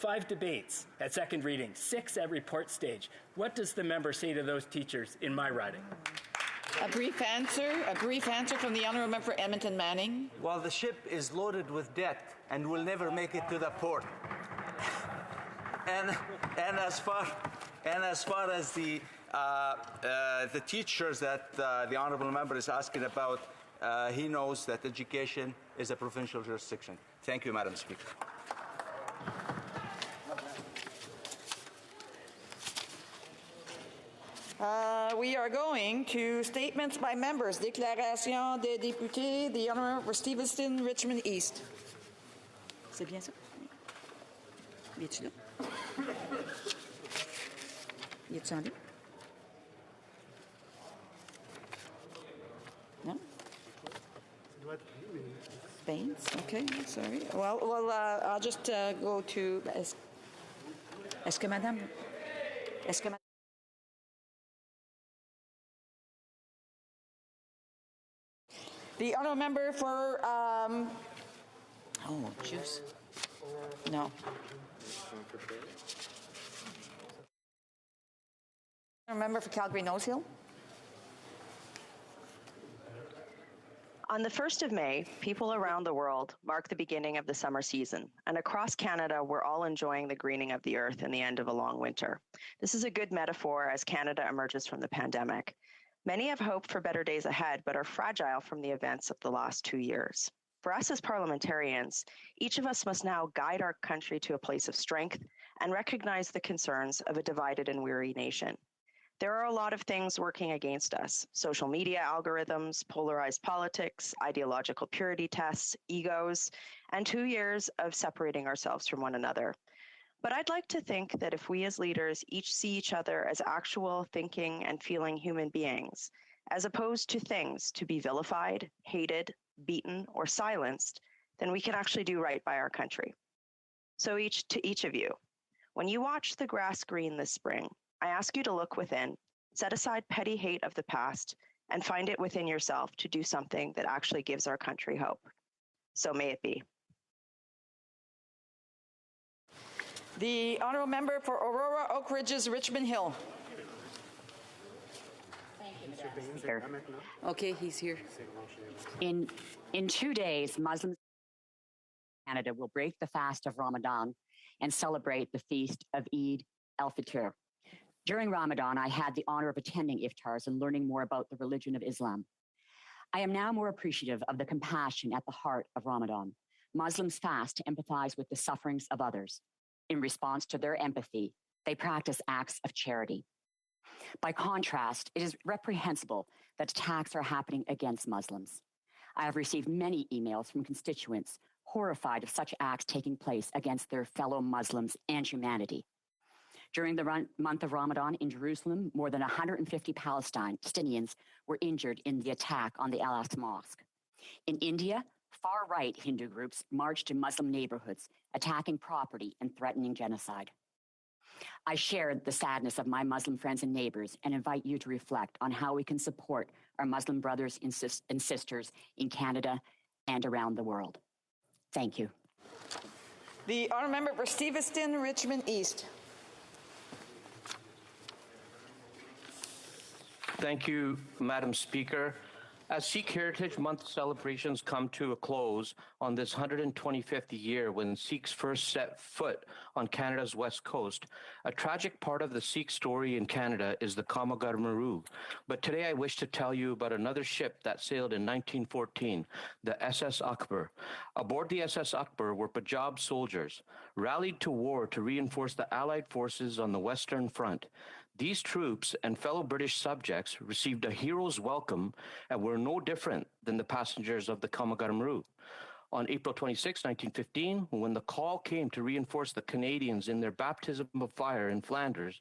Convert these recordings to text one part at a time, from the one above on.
5 debates at second reading, 6 at report stage. What does the member say to those teachers in my riding? A brief answer from the honourable member for Edmonton Manning. Well, the ship is loaded with debt and will never make it to the port. and as far as the teachers that the honourable member is asking about, he knows that education is a provincial jurisdiction. Thank you, Madam Speaker. We are going to statements by members. Déclaration des députés. The honourable for Stevenson, Richmond East. C'est bien ça? Il est-tu là? Il est-tu en ligne? No? Baines? Okay, sorry. Well, I'll just go to... Est-ce que madame... The honourable member for... oh, juice. No. Member for Calgary-Nose Hill. On the 1st of May, people around the world mark the beginning of the summer season, and across Canada, we're all enjoying the greening of the earth and the end of a long winter. This is a good metaphor as Canada emerges from the pandemic. Many have hoped for better days ahead, but are fragile from the events of the last 2 years. For us as parliamentarians, each of us must now guide our country to a place of strength and recognize the concerns of a divided and weary nation. There are a lot of things working against us: social media algorithms, polarized politics, ideological purity tests, egos, and 2 years of separating ourselves from one another. But I'd like to think that if we as leaders each see each other as actual thinking and feeling human beings, as opposed to things to be vilified, hated, beaten, or silenced, then we can actually do right by our country. So to each of you, when you watch the grass green this spring, I ask you to look within, set aside petty hate of the past, and find it within yourself to do something that actually gives our country hope. So may it be. The honourable member for Aurora Oak Ridges, Richmond Hill. Thank you, Madam Speaker. Okay, he's here. In 2 days, Muslims in Canada will break the fast of Ramadan and celebrate the feast of Eid al-Fitr. During Ramadan, I had the honor of attending iftars and learning more about the religion of Islam. I am now more appreciative of the compassion at the heart of Ramadan. Muslims fast to empathize with the sufferings of others. In response to their empathy, they practice acts of charity. By contrast, it is reprehensible that attacks are happening against Muslims. I have received many emails from constituents horrified of such acts taking place against their fellow Muslims and humanity. During the month of Ramadan in Jerusalem, more than 150 Palestinians were injured in the attack on the Al-Aqsa Mosque. In India, far-right Hindu groups marched in Muslim neighborhoods, attacking property and threatening genocide. I shared the sadness of my Muslim friends and neighbors and invite you to reflect on how we can support our Muslim brothers and sisters in Canada and around the world. Thank you. The honourable member for Stevenston, Richmond East. Thank you, Madam Speaker. As Sikh Heritage Month celebrations come to a close on this 125th year when Sikhs first set foot on Canada's west coast, a tragic part of the Sikh story in Canada is the Kamagar Maru. But today I wish to tell you about another ship that sailed in 1914, the SS Akbar. Aboard the SS Akbar were Punjab soldiers, rallied to war to reinforce the Allied forces on the Western Front. These troops and fellow British subjects received a hero's welcome and were no different than the passengers of the Kamagar Maru. On April 26, 1915, when the call came to reinforce the Canadians in their baptism of fire in Flanders,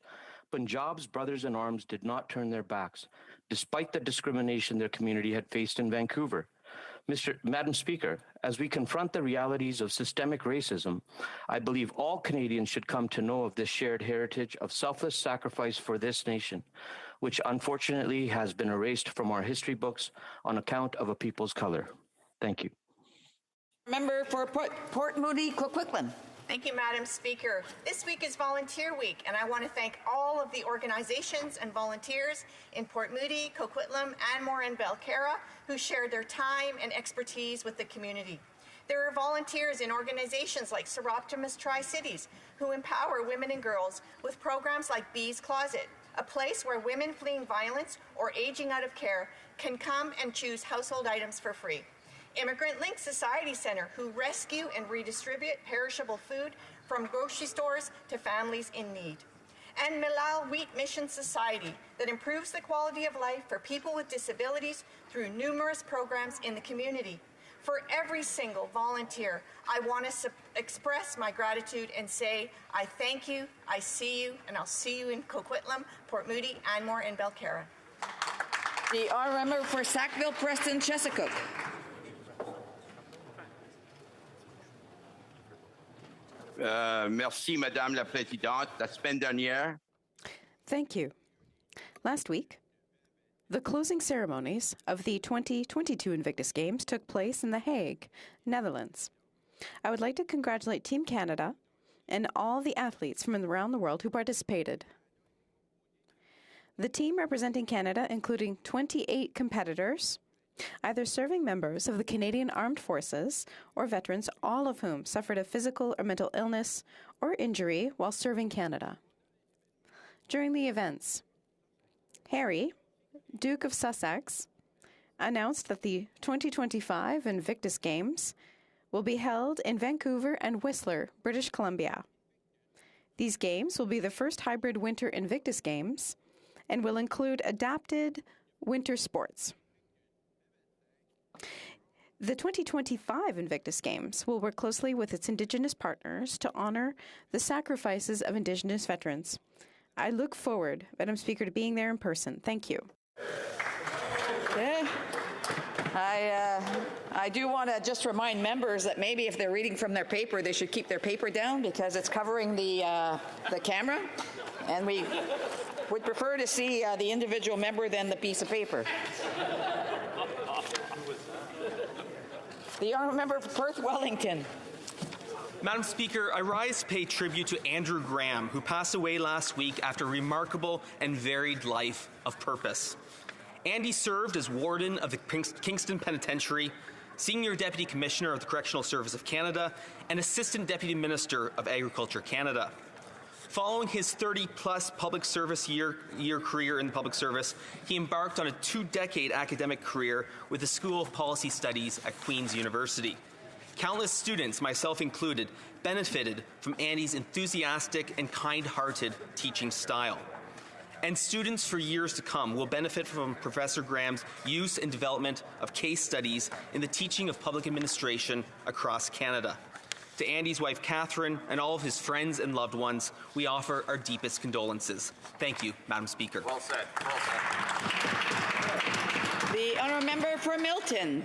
Punjab's brothers in arms did not turn their backs, despite the discrimination their community had faced in Vancouver. Madam Speaker, as we confront the realities of systemic racism, I believe all Canadians should come to know of this shared heritage of selfless sacrifice for this nation, which unfortunately has been erased from our history books on account of a people's color. Thank you. Member for Port Moody, Coquitlam. Thank you, Madam Speaker. This week is Volunteer Week, and I want to thank all of the organizations and volunteers in Port Moody, Coquitlam, Anmore, and Belcarra who shared their time and expertise with the community. There are volunteers in organizations like Seroptimus Tri-Cities who empower women and girls with programs like Bee's Closet, a place where women fleeing violence or aging out of care can come and choose household items for free. Immigrant Link Society Center, who rescue and redistribute perishable food from grocery stores to families in need. And Milal Wheat Mission Society, that improves the quality of life for people with disabilities through numerous programs in the community. For every single volunteer, I want to express my gratitude and say, I thank you, I see you, and I'll see you in Coquitlam, Port Moody, Anmore, and Belcarra. The honourable member for Sackville, Preston, Chesapeake. Merci, Madame la Présidente. La semaine dernière. Thank you. Last week, the closing ceremonies of the 2022 Invictus Games took place in The Hague, Netherlands. I would like to congratulate Team Canada and all the athletes from around the world who participated. The team representing Canada, including 28 competitors, either serving members of the Canadian Armed Forces or veterans, all of whom suffered a physical or mental illness or injury while serving Canada. During the events, Harry, Duke of Sussex, announced that the 2025 Invictus Games will be held in Vancouver and Whistler, British Columbia. These games will be the first hybrid winter Invictus Games and will include adapted winter sports. The 2025 Invictus Games will work closely with its Indigenous partners to honor the sacrifices of Indigenous veterans. I look forward, Madam Speaker, to being there in person. Thank you. Okay. I do want to just remind members that maybe if they're reading from their paper, they should keep their paper down because it's covering the camera, and we would prefer to see the individual member than the piece of paper. The honourable member for Perth Wellington. Madam Speaker, I rise to pay tribute to Andrew Graham, who passed away last week after a remarkable and varied life of purpose. Andy served as warden of the Kingston Penitentiary, Senior Deputy Commissioner of the Correctional Service of Canada, and Assistant Deputy Minister of Agriculture Canada. Following his 30-plus public service year career in the public service, he embarked on a 2-decade academic career with the School of Policy Studies at Queen's University. Countless students, myself included, benefited from Andy's enthusiastic and kind-hearted teaching style. And students for years to come will benefit from Professor Graham's use and development of case studies in the teaching of public administration across Canada. To Andy's wife, Catherine, and all of his friends and loved ones, we offer our deepest condolences. Thank you, Madam Speaker. Well said. Well said. The honourable member for Milton.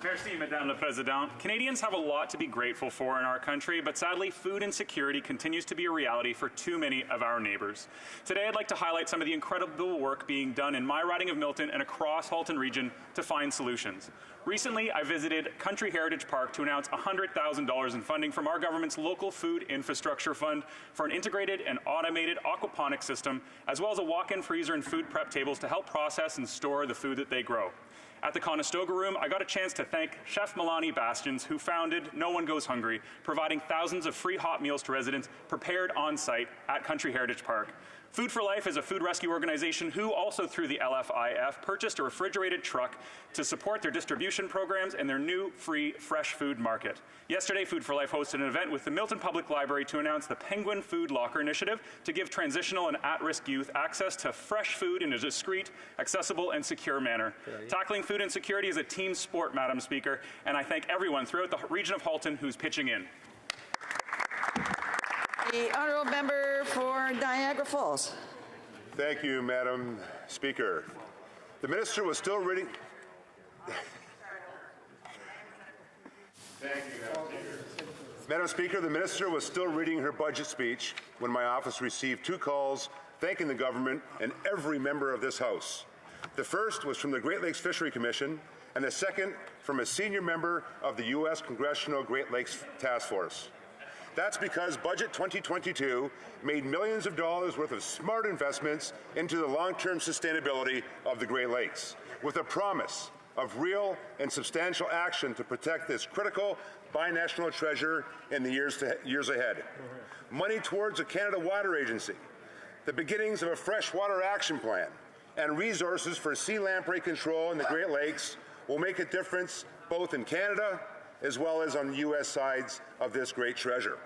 Merci, Madame la Présidente. Canadians have a lot to be grateful for in our country, but sadly, food insecurity continues to be a reality for too many of our neighbours. Today, I'd like to highlight some of the incredible work being done in my riding of Milton and across Halton Region to find solutions. Recently, I visited Country Heritage Park to announce $100,000 in funding from our government's local food infrastructure fund for an integrated and automated aquaponics system, as well as a walk-in freezer and food prep tables to help process and store the food that they grow. At the Conestoga Room, I got a chance to thank Chef Milani Bastions, who founded No One Goes Hungry, providing thousands of free hot meals to residents prepared on-site at Country Heritage Park. Food for Life is a food rescue organization who, also through the LFIF, purchased a refrigerated truck to support their distribution programs and their new free fresh food market. Yesterday, Food for Life hosted an event with the Milton Public Library to announce the Penguin Food Locker Initiative to give transitional and at-risk youth access to fresh food in a discreet, accessible, and secure manner. Tackling food insecurity is a team sport, Madam Speaker, and I thank everyone throughout the region of Halton who's pitching in. The honourable member for Niagara Falls. Thank you, Madam Speaker. The minister was still reading. Thank you, Madam Speaker. Madam Speaker, the minister was still reading her budget speech when my office received 2 calls thanking the government and every member of this House. The first was from the Great Lakes Fishery Commission, and the second from a senior member of the U.S. Congressional Great Lakes Task Force. That's because Budget 2022 made millions of dollars worth of smart investments into the long-term sustainability of the Great Lakes, with a promise of real and substantial action to protect this critical binational treasure in the years ahead. Money towards a Canada Water Agency, the beginnings of a freshwater action plan, and resources for sea lamprey control in the Great Lakes will make a difference both in Canada as well as on the U.S. sides of this great treasure.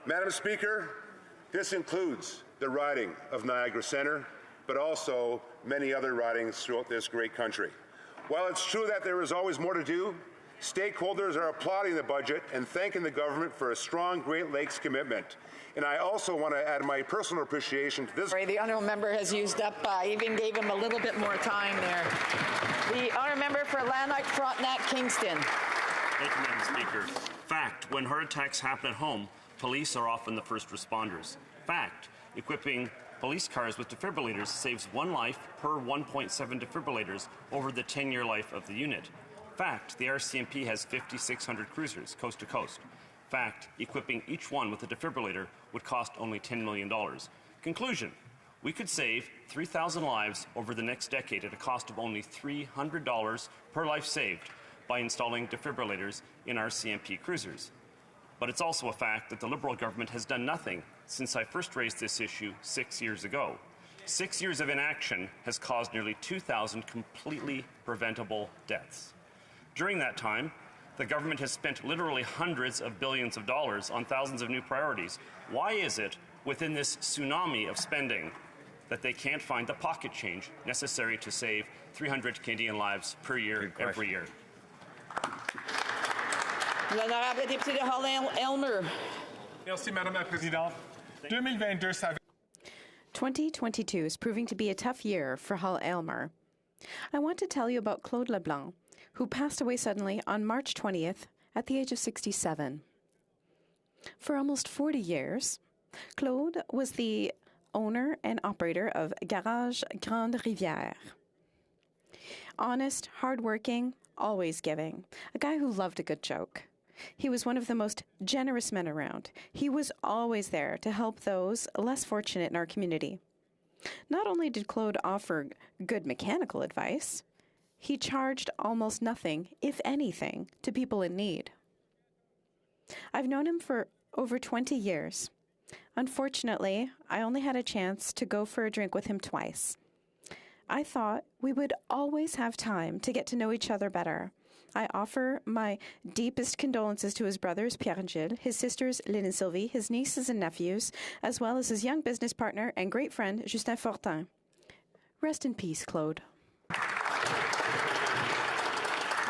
Madam Speaker, this includes the riding of Niagara Centre, but also many other ridings throughout this great country. While it's true that there is always more to do, stakeholders are applauding the budget and thanking the government for a strong Great Lakes commitment. And I also want to add my personal appreciation to this. The honourable member has used up, even gave him a little bit more time there. The honourable member for Lanark, Frontenac, Kingston. Thank you, Madam Speaker. Fact, when heart attacks happen at home, police are often the first responders. Fact, equipping police cars with defibrillators saves one life per 1.7 defibrillators over the 10-year life of the unit. Fact, the RCMP has 5,600 cruisers, coast to coast. Fact, equipping each one with a defibrillator would cost only $10 million. Conclusion, we could save 3,000 lives over the next decade at a cost of only $300 per life saved by installing defibrillators in RCMP cruisers. But it's also a fact that the Liberal government has done nothing since I first raised this issue 6 years ago. 6 years of inaction has caused nearly 2,000 completely preventable deaths. During that time, the government has spent literally hundreds of billions of dollars on thousands of new priorities. Why is it, within this tsunami of spending, that they can't find the pocket change necessary to save 300 Canadian lives per year, every year? L'honorable député de Hull-Elmer. Merci, Madame la Présidente. 2022, ça 2022 is proving to be a tough year for Hull-Aylmer. I want to tell you about Claude Leblanc, who passed away suddenly on March 20th at the age of 67. For almost 40 years, Claude was the owner and operator of Garage Grande Rivière. Honest, hardworking, always giving. A guy who loved a good joke. He was one of the most generous men around. He was always there to help those less fortunate in our community. Not only did Claude offer good mechanical advice, he charged almost nothing, if anything, to people in need. I've known him for over 20 years. Unfortunately, I only had a chance to go for a drink with him twice. I thought we would always have time to get to know each other better. I offer my deepest condolences to his brothers, Pierre and Gilles, his sisters, Lynn and Sylvie, his nieces and nephews, as well as his young business partner and great friend, Justin Fortin. Rest in peace, Claude.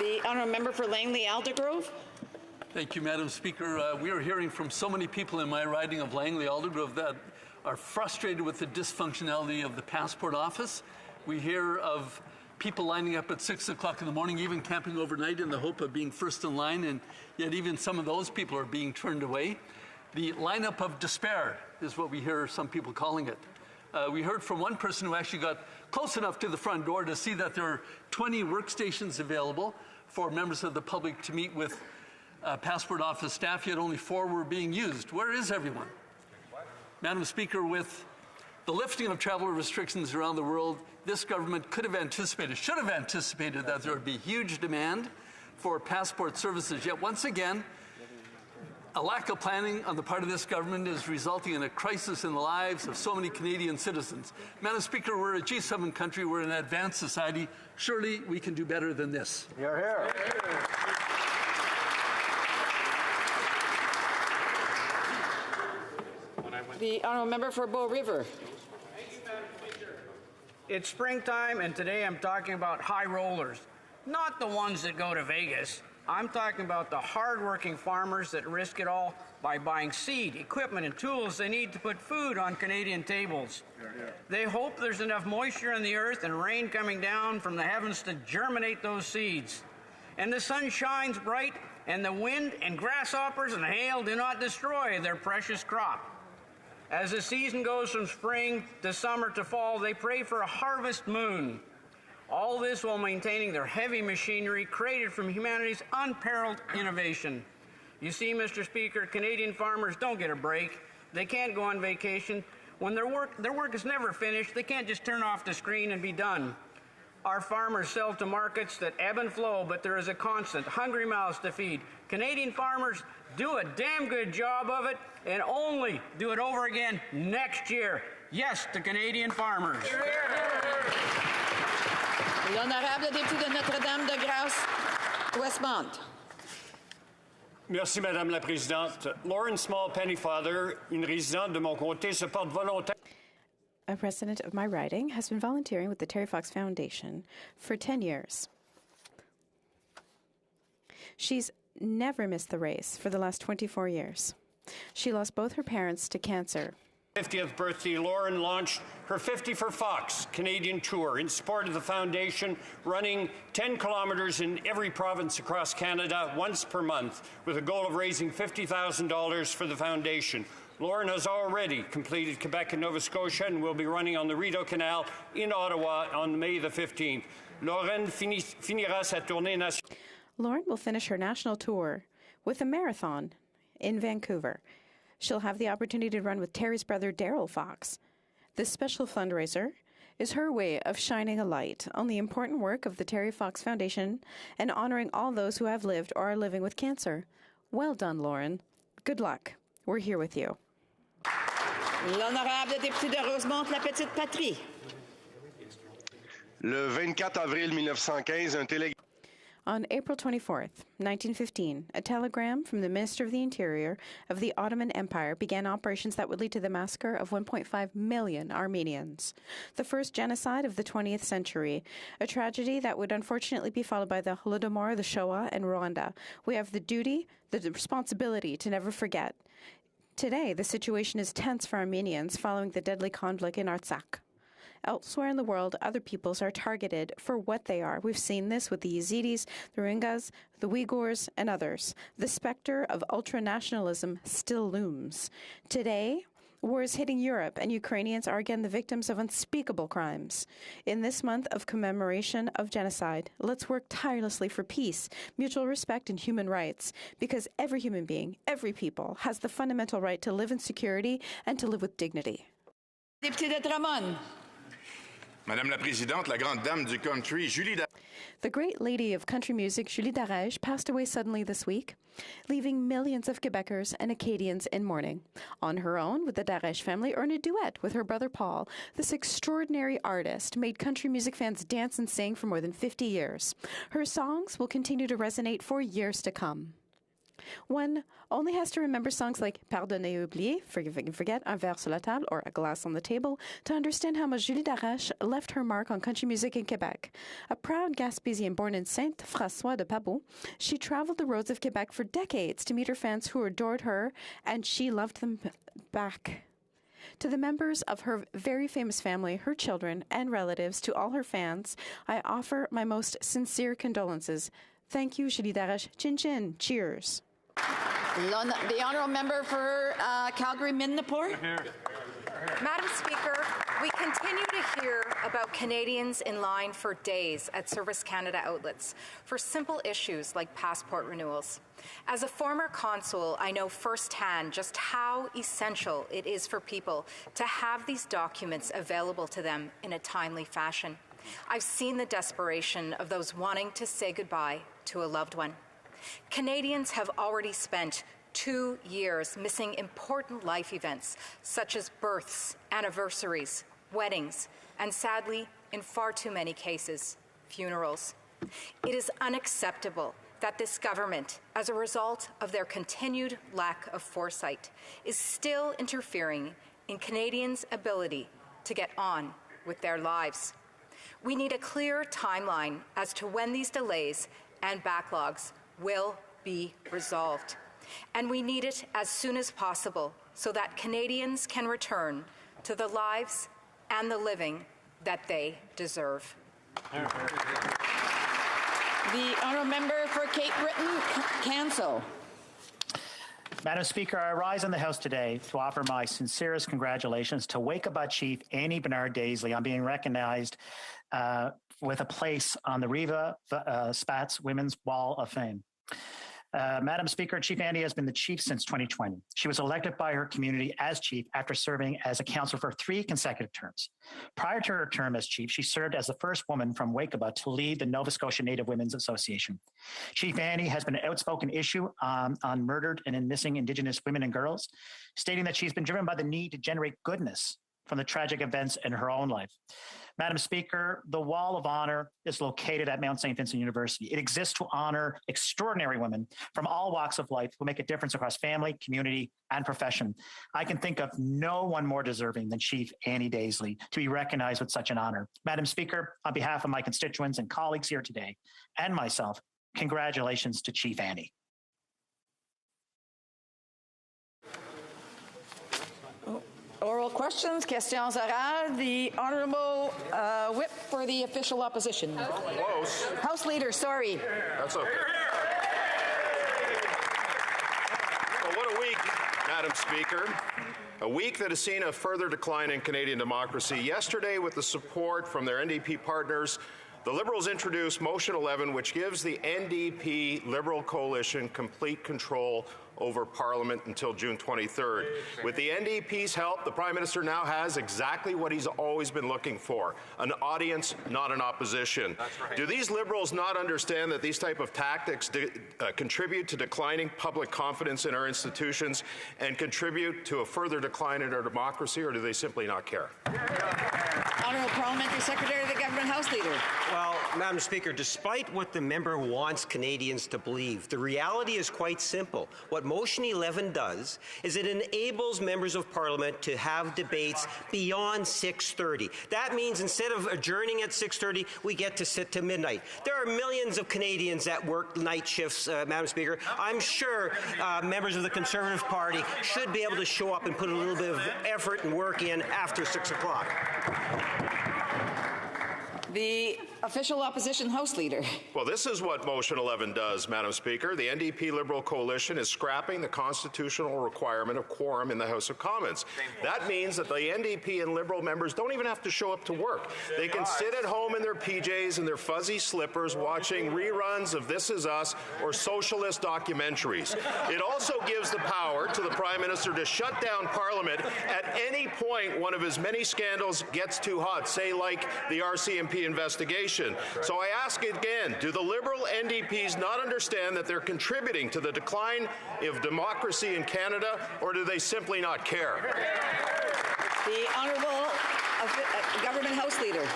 The honourable member for Langley-Aldergrove. Thank you, Madam Speaker. We are hearing from so many people in my riding of Langley-Aldergrove that are frustrated with the dysfunctionality of the passport office. We hear of people lining up at 6 o'clock in the morning, even camping overnight in the hope of being first in line, and yet even some of those people are being turned away. The lineup of despair is what we hear some people calling it. We heard from one person who actually got close enough to the front door to see that there are 20 workstations available for members of the public to meet with passport office staff, yet only 4 were being used. Where is everyone? Madam Speaker, with the lifting of travel restrictions around the world, this government could have anticipated, should have anticipated that there would be huge demand for passport services. Yet once again, a lack of planning on the part of this government is resulting in a crisis in the lives of so many Canadian citizens. Madam Speaker, we're a G7 country, we're an advanced society. Surely we can do better than this. You're here. The honourable member for Bow River. It's springtime, and today I'm talking about high rollers, not the ones that go to Vegas. I'm talking about the hard-working farmers that risk it all by buying seed, equipment, and tools they need to put food on Canadian tables. They hope there's enough moisture in the earth and rain coming down from the heavens to germinate those seeds. And the sun shines bright, and the wind and grasshoppers and hail do not destroy their precious crop. As the season goes from spring to summer to fall, they pray for a harvest moon. All this while maintaining their heavy machinery created from humanity's unparalleled innovation. You see, Mr. Speaker, Canadian farmers don't get a break. They can't go on vacation. When their work is never finished, they can't just turn off the screen and be done. Our farmers sell to markets that ebb and flow, but there is a constant, hungry mouths to feed. Canadian farmers do a damn good job of it and only do it over again next year. Yes to Canadian farmers. L'honorable député de Notre-Dame-de-Grâce, Westmont. Merci, Madame la Présidente. Lauren Small Pennyfather, une résidente de mon comté, se porte volontaire. A resident of my riding has been volunteering with the Terry Fox Foundation for 10 years. She's never missed the race for the last 24 years. She lost both her parents to cancer. 50th birthday, Lauren launched her 50 for Fox Canadian tour in support of the foundation, running 10 kilometers in every province across Canada once per month with a goal of raising $50,000 for the foundation. Lauren has already completed Quebec and Nova Scotia and will be running on the Rideau Canal in Ottawa on May the 15th. Lauren finira sa tournée nationale. Lauren will finish her national tour with a marathon in Vancouver. She'll have the opportunity to run with Terry's brother, Daryl Fox. This special fundraiser is her way of shining a light on the important work of the Terry Fox Foundation and honoring all those who have lived or are living with cancer. Well done, Lauren. Good luck. We're here with you. L'honorable député de Rosemont-la-Petite-Patrie. Le 24 avril 1915, un télégramme. On April 24th, 1915, a telegram from the Minister of the Interior of the Ottoman Empire began operations that would lead to the massacre of 1.5 million Armenians, the first genocide of the 20th century, a tragedy that would unfortunately be followed by the Holodomor, the Shoah, and Rwanda. We have the duty, the responsibility to never forget. Today, the situation is tense for Armenians following the deadly conflict in Artsakh. Elsewhere in the world, other peoples are targeted for what they are. We've seen this with the Yazidis, the Rohingyas, the Uyghurs, and others. The specter of ultranationalism still looms. Today, war is hitting Europe, and Ukrainians are again the victims of unspeakable crimes. In this month of commemoration of genocide, let's work tirelessly for peace, mutual respect, and human rights, because every human being, every people, has the fundamental right to live in security and to live with dignity. Député de Drummond. Madame la Présidente, la grande dame du country, Julie Darèche. The great lady of country music, Julie Darèche, passed away suddenly this week, leaving millions of Quebecers and Acadians in mourning. On her own, with the Darèche family, or in a duet with her brother Paul, this extraordinary artist made country music fans dance and sing for more than 50 years. Her songs will continue to resonate for years to come. One only has to remember songs like Pardonner et oublier, Forgive and Forget, Un verre sur la table, or A glass on the table, to understand how much Julie Darèche left her mark on country music in Quebec. A proud Gaspésian born in Saint-François de Pabeau, she traveled the roads of Quebec for decades to meet her fans who adored her, and she loved them back. To the members of her very famous family, her children, and relatives, to all her fans, I offer my most sincere condolences. Thank you, Julie Darèche. Chin chin. Cheers. The honourable member for Calgary-Midnapore. Madam Speaker, we continue to hear about Canadians in line for days at Service Canada outlets for simple issues like passport renewals. As a former consul, I know firsthand just how essential it is for people to have these documents available to them in a timely fashion. I've seen the desperation of those wanting to say goodbye to a loved one. Canadians have already spent 2 years missing important life events such as births, anniversaries, weddings, and sadly, in far too many cases, funerals. It is unacceptable that this government, as a result of their continued lack of foresight, is still interfering in Canadians' ability to get on with their lives. We need a clear timeline as to when these delays and backlogs will be resolved. And we need it as soon as possible so that Canadians can return to the lives and the living that they deserve. The honourable member for Cape Breton, Cancel. Madam Speaker, I rise in the House today to offer my sincerest congratulations to Wakaba Chief Annie Bernard-Daisley on being recognized with a place on the Riva Spats Women's Wall of Fame. Madam Speaker, Chief Andy has been the chief since 2020. She was elected by her community as chief after serving as a councillor for 3 consecutive terms. Prior to her term as chief, she served as the first woman from Wakeba to lead the Nova Scotia Native Women's Association. Chief Andy has been an outspoken issue on murdered and missing Indigenous women and girls, stating that she's been driven by the need to generate goodness from the tragic events in her own life. Madam Speaker, the Wall of Honor is located at Mount St. Vincent University. It exists to honor extraordinary women from all walks of life who make a difference across family, community, and profession. I can think of no one more deserving than Chief Annie Daisley to be recognized with such an honor. Madam Speaker, on behalf of my constituents and colleagues here today, and myself, congratulations to Chief Annie. Oral questions, questions orales. The Honourable Whip for the official opposition. Close. House Leader, sorry. That's okay. Well, what a week, Madam Speaker. A week that has seen a further decline in Canadian democracy. Yesterday, with the support from their NDP partners, the Liberals introduced Motion 11, which gives the NDP Liberal coalition complete control over Parliament until June 23rd. With the NDP's help, the Prime Minister now has exactly what he's always been looking for, an audience, not an opposition. That's right. Do these Liberals not understand that these type of tactics contribute to declining public confidence in our institutions and contribute to a further decline in our democracy, or do they simply not care? Honourable Parliamentary Secretary of the Government, House Leader. Well, Madam Speaker, despite what the member wants Canadians to believe, the reality is quite simple. What Motion 11 does is it enables members of Parliament to have debates beyond 6:30. That means instead of adjourning at 6:30, we get to sit to midnight. There are millions of Canadians that work night shifts, Madam Speaker. I'm sure members of the Conservative Party should be able to show up and put a little bit of effort and work in after 6 o'clock. The official opposition House Leader. Well, this is what Motion 11 does, Madam Speaker. The NDP Liberal coalition is scrapping the constitutional requirement of quorum in the House of Commons. That means that the NDP and Liberal members don't even have to show up to work. They can sit at home in their PJs and their fuzzy slippers watching reruns of This Is Us or socialist documentaries. It also gives the power to the Prime Minister to shut down Parliament at any point one of his many scandals gets too hot, say like the RCMP investigation. So I ask again, do the Liberal NDPs not understand that they're contributing to the decline of democracy in Canada, or do they simply not care? The Honourable Government House Leader.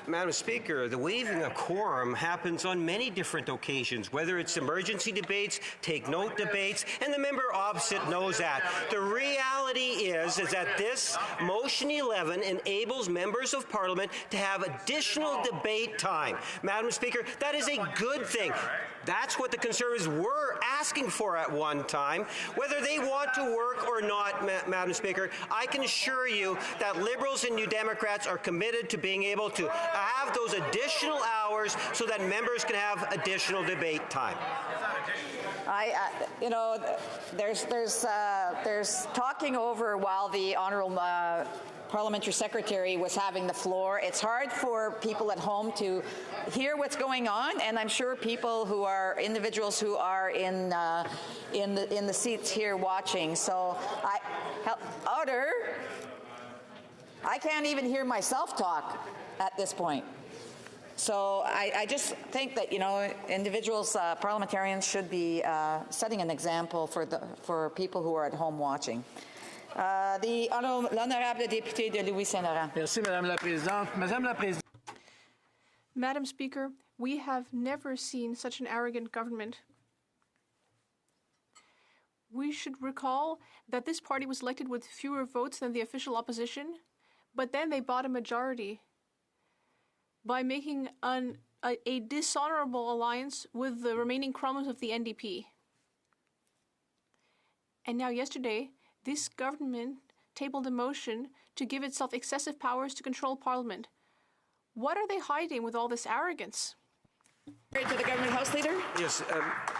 Madam Speaker, the waiving of quorum happens on many different occasions, whether it's emergency debates, take note debates, and the member opposite knows that. The reality is that this Motion 11 enables members of Parliament to have additional debate time. Madam Speaker, that is a good thing. That's what the Conservatives were asking for at one time. Whether they want to work or not, Madam Speaker, I can assure you that Liberals and New Democrats are committed to being able to have those additional hours so that members can have additional debate time. There's talking over while the Honourable Parliamentary Secretary was having the floor. It's hard for people at home to hear what's going on, and I'm sure individuals who are in the seats here watching. So, Order. I can't even hear myself talk at this point. So I just think that, individuals, parliamentarians should be setting an example for people who are at home watching. L'honorable député de Louis-Saint-Laurent. Merci, Madame la Présidente. Madame la Présidente. Madam Speaker, we have never seen such an arrogant government. We should recall that this party was elected with fewer votes than the official opposition, but then they bought a majority by making a dishonorable alliance with the remaining crumbs of the NDP. And now yesterday, this government tabled a motion to give itself excessive powers to control Parliament. What are they hiding with all this arrogance? To the Government House Leader. Yes,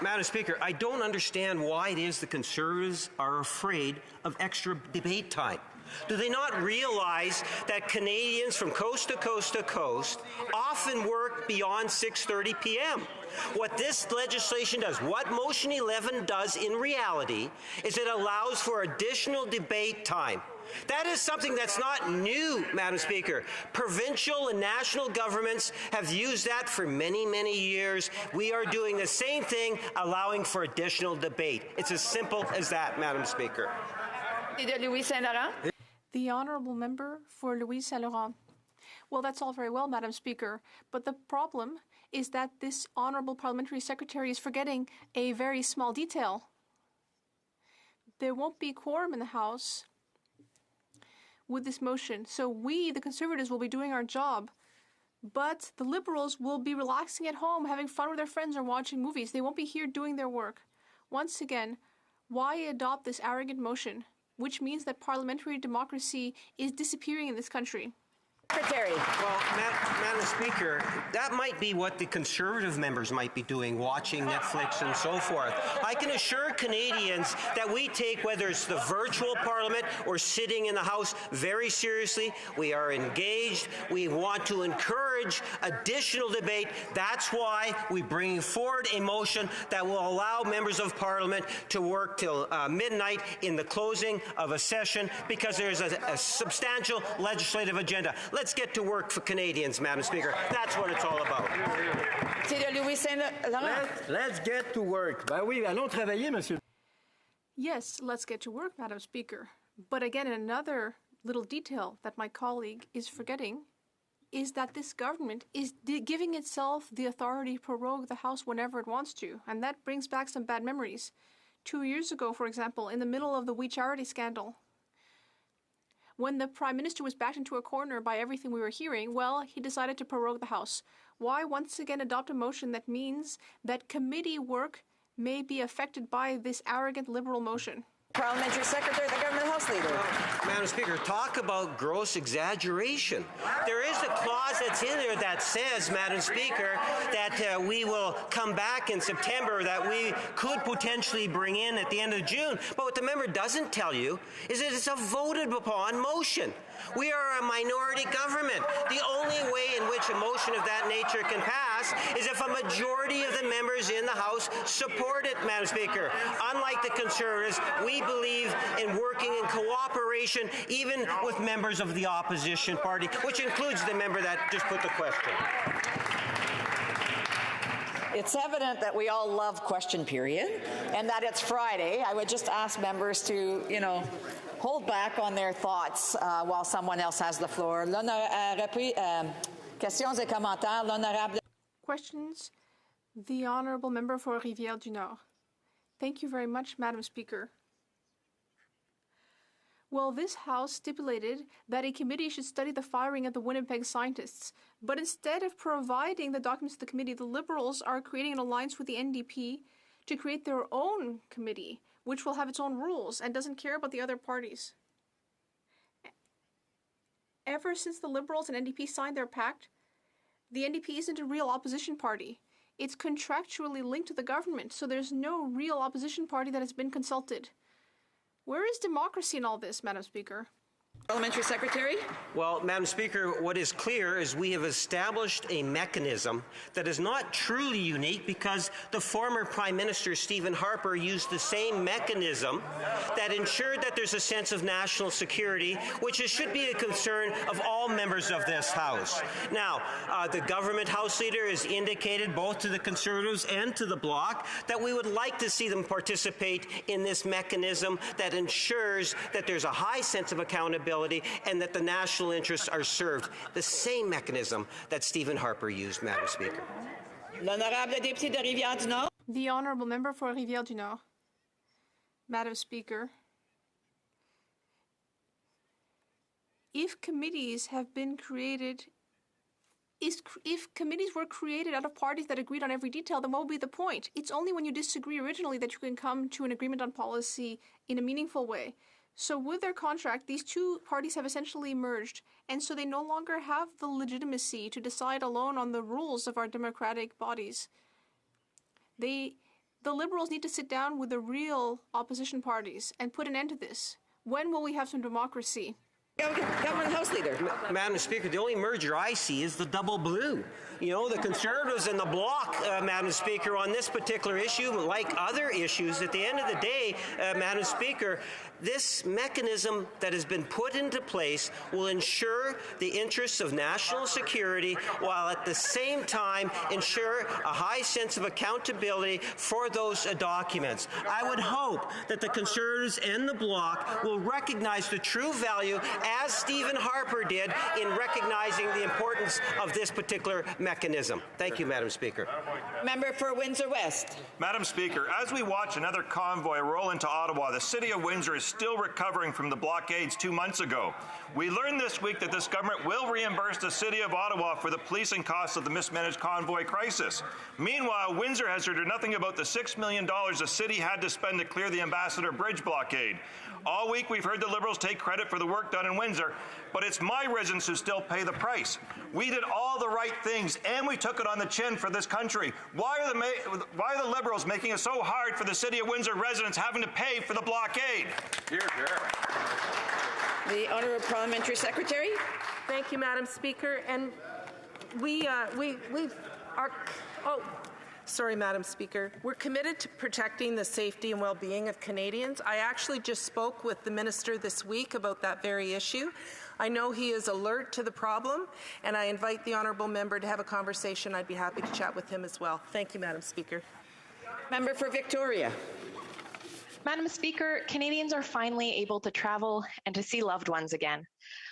Madam Speaker, I don't understand why it is the Conservatives are afraid of extra debate time. Do they not realize that Canadians from coast to coast to coast often work beyond 6:30 p.m.? What this legislation does, what Motion 11 does in reality, is it allows for additional debate time. That is something that's not new, Madam Speaker. Provincial and national governments have used that for many, many years. We are doing the same thing, allowing for additional debate. It's as simple as that, Madam Speaker. The honourable member for Louise Saint-Laurent. Well, that's all very well, Madam Speaker, but the problem is that this honourable parliamentary secretary is forgetting a very small detail. There won't be quorum in the House with this motion, so we, the Conservatives, will be doing our job, but the Liberals will be relaxing at home, having fun with their friends or watching movies. They won't be here doing their work. Once again, why adopt this arrogant motion, which means that parliamentary democracy is disappearing in this country? Secretary. Well, Madam Speaker, that might be what the Conservative members might be doing, watching Netflix and so forth. I can assure Canadians that we take, whether it's the virtual Parliament or sitting in the House, very seriously. We are engaged. We want to encourage additional debate. That's why we bring forward a motion that will allow members of Parliament to work till midnight in the closing of a session, because there's a substantial legislative agenda. Let's get to work for Canadians, Madam Speaker. That's what it's all about. Let's get to work. Ben oui, allons travailler, monsieur. Yes, let's get to work, Madam Speaker. But again, another little detail that my colleague is forgetting is that this government is giving itself the authority to prorogue the House whenever it wants to, and that brings back some bad memories. 2 years ago, for example, in the middle of the We Charity scandal, when the Prime Minister was backed into a corner by everything we were hearing, well, he decided to prorogue the House. Why once again adopt a motion that means that committee work may be affected by this arrogant Liberal motion? Parliamentary Secretary, the Government House Leader. Madam Speaker, talk about gross exaggeration. There is a clause that's in there that says, Madam Speaker, that we will come back in September, that we could potentially bring in at the end of June. But what the member doesn't tell you is that it's a voted upon motion. We are a minority government. The only way in which a motion of that nature can pass is if a majority of the members in the House support it, Madam Speaker. Unlike the Conservatives, we believe in working in cooperation even with members of the opposition party, which includes the member that just put the question. It's evident that we all love question period and that it's Friday. I would just ask members to, hold back on their thoughts while someone else has the floor. Questions et commentaires. L'honorable. Questions? The Honourable Member for Rivière-du-Nord. Thank you very much, Madam Speaker. Well, this House stipulated that a committee should study the firing of the Winnipeg scientists, but instead of providing the documents to the committee, the Liberals are creating an alliance with the NDP to create their own committee, which will have its own rules and doesn't care about the other parties. Ever since the Liberals and NDP signed their pact, the NDP isn't a real opposition party. It's contractually linked to the government, so there's no real opposition party that has been consulted. Where is democracy in all this, Madam Speaker? Parliamentary Secretary? Well, Madam Speaker, what is clear is we have established a mechanism that is not truly unique, because the former Prime Minister, Stephen Harper, used the same mechanism that ensured that there's a sense of national security, which should be a concern of all members of this House. Now, the Government House Leader has indicated, both to the Conservatives and to the Bloc, that we would like to see them participate in this mechanism that ensures that there's a high sense of accountability and that the national interests are served. The same mechanism that Stephen Harper used, Madam Speaker. L'honorable député de Rivière-du-Nord. The Honourable Member for Rivière-du-Nord. Madam Speaker, if committees have been created, if committees were created out of parties that agreed on every detail, then what would be the point? It's only when you disagree originally that you can come to an agreement on policy in a meaningful way. So with their contract, these two parties have essentially merged, and so they no longer have the legitimacy to decide alone on the rules of our democratic bodies. The Liberals need to sit down with the real opposition parties and put an end to this. When will we have some democracy? Government House Leader. Madam Speaker, the only merger I see is the double blue. You know, the Conservatives and the Bloc, Madam Speaker, on this particular issue, like other issues, at the end of the day, Madam Speaker, this mechanism that has been put into place will ensure the interests of national security while at the same time ensure a high sense of accountability for those documents. I would hope that the Conservatives and the Bloc will recognize the true value, as Stephen Harper did, in recognizing the importance of this particular mechanism. Thank you, Madam Speaker. Member for Windsor West. Madam Speaker, as we watch another convoy roll into Ottawa, the City of Windsor is still recovering from the blockades 2 months ago. We learned this week that this government will reimburse the City of Ottawa for the policing costs of the mismanaged convoy crisis. Meanwhile, Windsor has heard nothing about the $6 million the city had to spend to clear the Ambassador Bridge blockade. All week we've heard the Liberals take credit for the work done in Windsor, but it's my residents who still pay the price. We did all the right things, and we took it on the chin for this country. Why are the Liberals making it so hard for the City of Windsor residents having to pay for the blockade? Hear, hear. The Honourable Parliamentary Secretary. Thank you, Madam Speaker. And sorry, Madam Speaker. We're committed to protecting the safety and well-being of Canadians. I actually just spoke with the Minister this week about that very issue. I know he is alert to the problem, and I invite the Honourable Member to have a conversation. I'd be happy to chat with him as well. Thank you, Madam Speaker. Member for Victoria. Madam Speaker, Canadians are finally able to travel and to see loved ones again.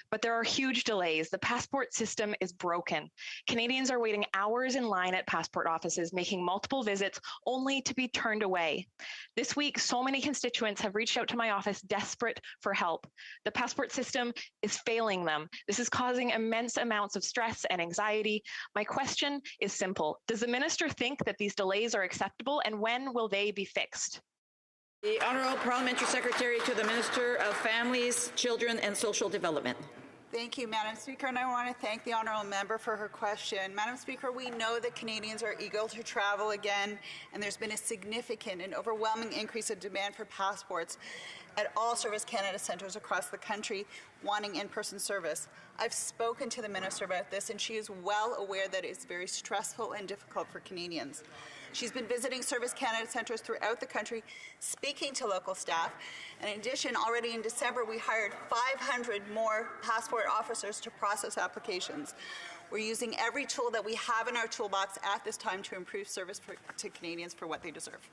But there are huge delays. The passport system is broken. Canadians are waiting hours in line at passport offices, making multiple visits only to be turned away. This week, so many constituents have reached out to my office desperate for help. The passport system is failing them. This is causing immense amounts of stress and anxiety. My question is simple. Does the minister think that these delays are acceptable, and when will they be fixed? The Honourable Parliamentary Secretary to the Minister of Families, Children and Social Development. Thank you, Madam Speaker, and I want to thank the Honourable Member for her question. Madam Speaker, we know that Canadians are eager to travel again, and there's been a significant and overwhelming increase of demand for passports at all Service Canada centres across the country wanting in-person service. I've spoken to the Minister about this, and she is well aware that it is very stressful and difficult for Canadians. She's been visiting Service Canada centres throughout the country, speaking to local staff. And in addition, already in December, we hired 500 more passport officers to process applications. We're using every tool that we have in our toolbox at this time to improve service to Canadians for what they deserve.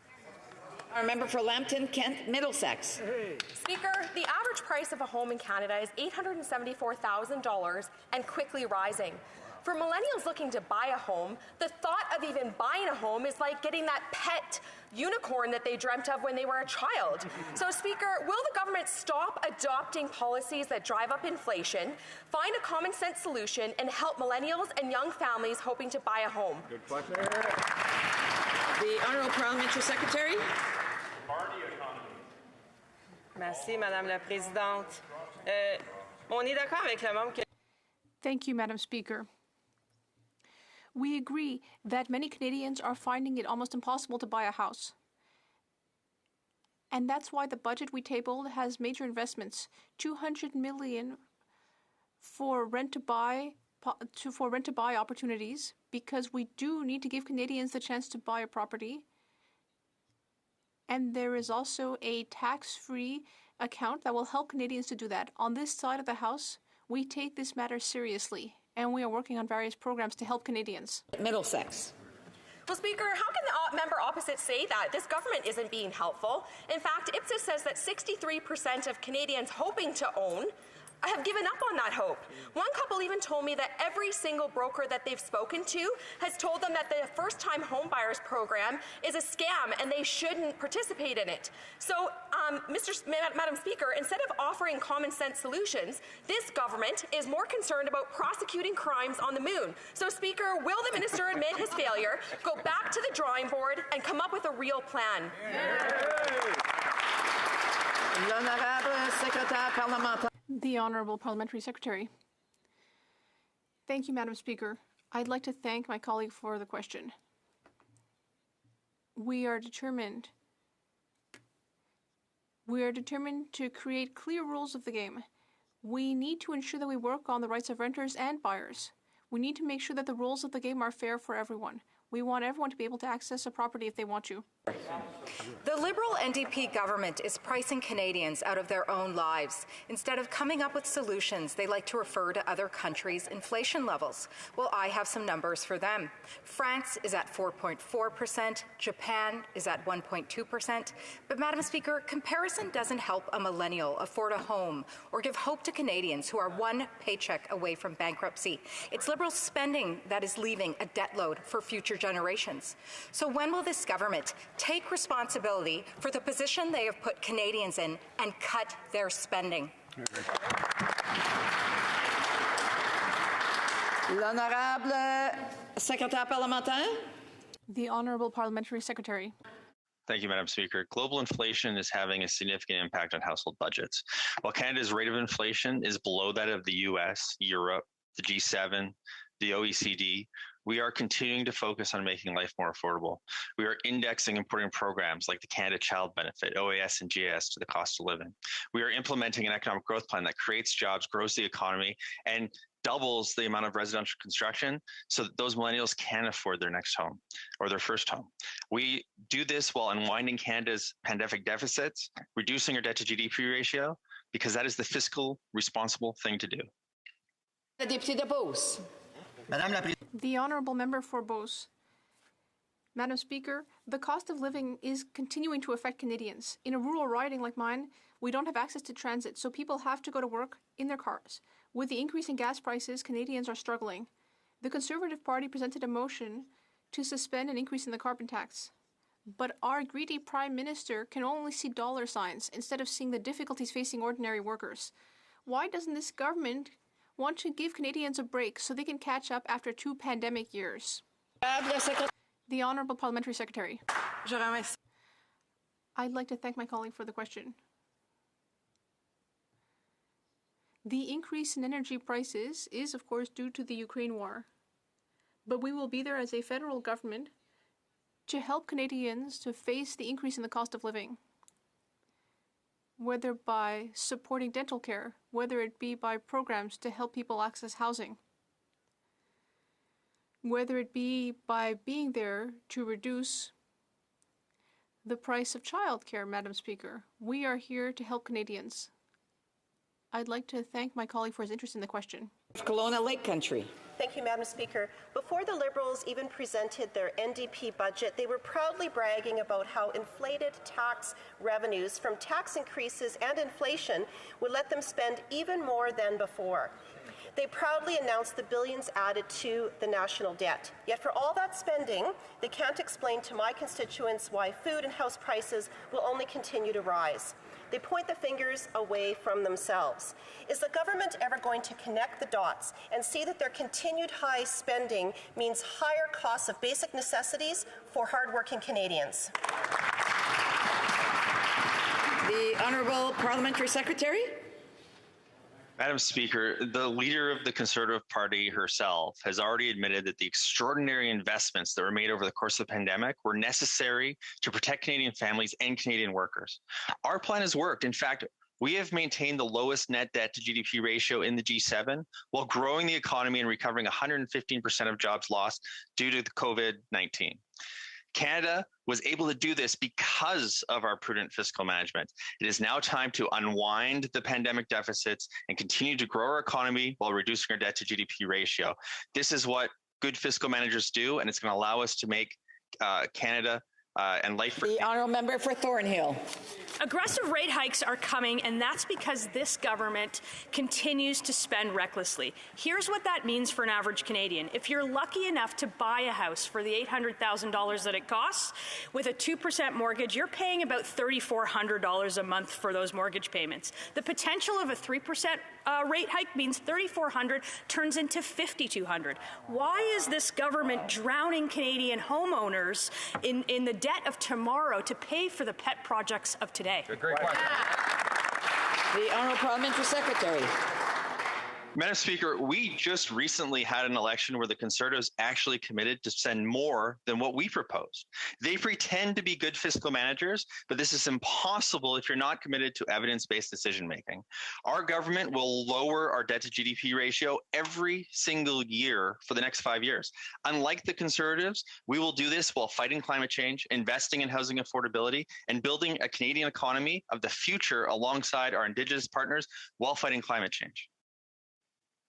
Our member for Lambton, Kent, Middlesex. Speaker, the average price of a home in Canada is $874,000 and quickly rising. For millennials looking to buy a home, the thought of even buying a home is like getting that pet unicorn that they dreamt of when they were a child. So, Speaker, will the government stop adopting policies that drive up inflation, find a common sense solution, and help millennials and young families hoping to buy a home? Good question. The Honourable Parliamentary Secretary. Merci, Madame la Présidente. On est d'accord avec le membre que... Thank you, Madam Speaker. We agree that many Canadians are finding it almost impossible to buy a house. And that's why the budget we tabled has major investments, $200 million for rent-to-buy opportunities, because we do need to give Canadians the chance to buy a property. And there is also a tax-free account that will help Canadians to do that. On this side of the House, we take this matter seriously, and we are working on various programs to help Canadians. Middlesex. Well, Speaker, how can the member opposite say that? This government isn't being helpful. In fact, Ipsos says that 63% of Canadians hoping to own have given up on that hope. One couple even told me that every single broker that they've spoken to has told them that the first-time homebuyers program is a scam and they shouldn't participate in it. So, Madam Speaker, instead of offering common-sense solutions, this government is more concerned about prosecuting crimes on the moon. So, Speaker, will the minister admit his failure, go back to the drawing board, and come up with a real plan? The Honourable Parliamentary Secretary. Thank you, Madam Speaker. I'd like to thank my colleague for the question. We are determined We are determined to create clear rules of the game. We need to ensure that we work on the rights of renters and buyers. We need to make sure that the rules of the game are fair for everyone. We want everyone to be able to access a property if they want to. The Liberal NDP government is pricing Canadians out of their own lives. Instead of coming up with solutions, they like to refer to other countries' inflation levels. Well, I have some numbers for them. France is at 4.4%, Japan is at 1.2%. But, Madam Speaker, comparison doesn't help a millennial afford a home or give hope to Canadians who are one paycheck away from bankruptcy. It's Liberal spending that is leaving a debt load for future generations. So when will this government take responsibility for the position they have put Canadians in and cut their spending? L'honorable secrétaire parlementaire. The Honourable Parliamentary Secretary. Thank you, Madam Speaker. Global inflation is having a significant impact on household budgets. While Canada's rate of inflation is below that of the US, Europe, the G7, the OECD, we are continuing to focus on making life more affordable. We are indexing important programs like the Canada Child Benefit, OAS and GIS to the cost of living. We are implementing an economic growth plan that creates jobs, grows the economy, and doubles the amount of residential construction so that those millennials can afford their next home or their first home. We do this while unwinding Canada's pandemic deficits, reducing our debt to GDP ratio, because that is the fiscal responsible thing to do. The Deputy de Beauce. The Honourable Member for Beauce. Madam Speaker, the cost of living is continuing to affect Canadians. In a rural riding like mine, we don't have access to transit, so people have to go to work in their cars. With the increase in gas prices, Canadians are struggling. The Conservative Party presented a motion to suspend an increase in the carbon tax. But our greedy Prime Minister can only see dollar signs instead of seeing the difficulties facing ordinary workers. Why doesn't this government want to give Canadians a break so they can catch up after 2 pandemic years? The Honourable Parliamentary Secretary. I'd like to thank my colleague for the question. The increase in energy prices is, of course, due to the Ukraine war. But we will be there as a federal government to help Canadians to face the increase in the cost of living, whether by supporting dental care, whether it be by programs to help people access housing, whether it be by being there to reduce the price of childcare, Madam Speaker. We are here to help Canadians. I'd like to thank my colleague for his interest in the question. Kelowna Lake Country. Thank you, Madam Speaker. Before the Liberals even presented their NDP budget, they were proudly bragging about how inflated tax revenues from tax increases and inflation would let them spend even more than before. They proudly announced the billions added to the national debt. Yet for all that spending, they can't explain to my constituents why food and house prices will only continue to rise. They point the fingers away from themselves. Is the government ever going to connect the dots and see that their continued high spending means higher costs of basic necessities for hardworking Canadians? The Honourable Parliamentary Secretary. Madam Speaker, the leader of the Conservative Party herself has already admitted that the extraordinary investments that were made over the course of the pandemic were necessary to protect Canadian families and Canadian workers. Our plan has worked. In fact, we have maintained the lowest net debt to GDP ratio in the G7 while growing the economy and recovering 115% of jobs lost due to the COVID-19. Canada was able to do this because of our prudent fiscal management. It is now time to unwind the pandemic deficits and continue to grow our economy while reducing our debt to GDP ratio. This is what good fiscal managers do, and it's going to allow us to make Canada and life for... The Honourable Member for Thornhill. Aggressive rate hikes are coming, and that's because this government continues to spend recklessly. Here's what that means for an average Canadian. If you're lucky enough to buy a house for the $800,000 that it costs, with a 2% mortgage, you're paying about $3,400 a month for those mortgage payments. The potential of a 3% rate hike means $3,400 turns into $5,200. Why is this government drowning Canadian homeowners in the debt of tomorrow to pay for the pet projects of today? Great question. The Honourable Parliamentary Secretary. Madam Speaker, we just recently had an election where the Conservatives actually committed to spend more than what we proposed. They pretend to be good fiscal managers, but this is impossible if you're not committed to evidence-based decision-making. Our government will lower our debt to GDP ratio every single year for the next 5 years. Unlike the Conservatives, we will do this while fighting climate change, investing in housing affordability, and building a Canadian economy of the future alongside our Indigenous partners while fighting climate change.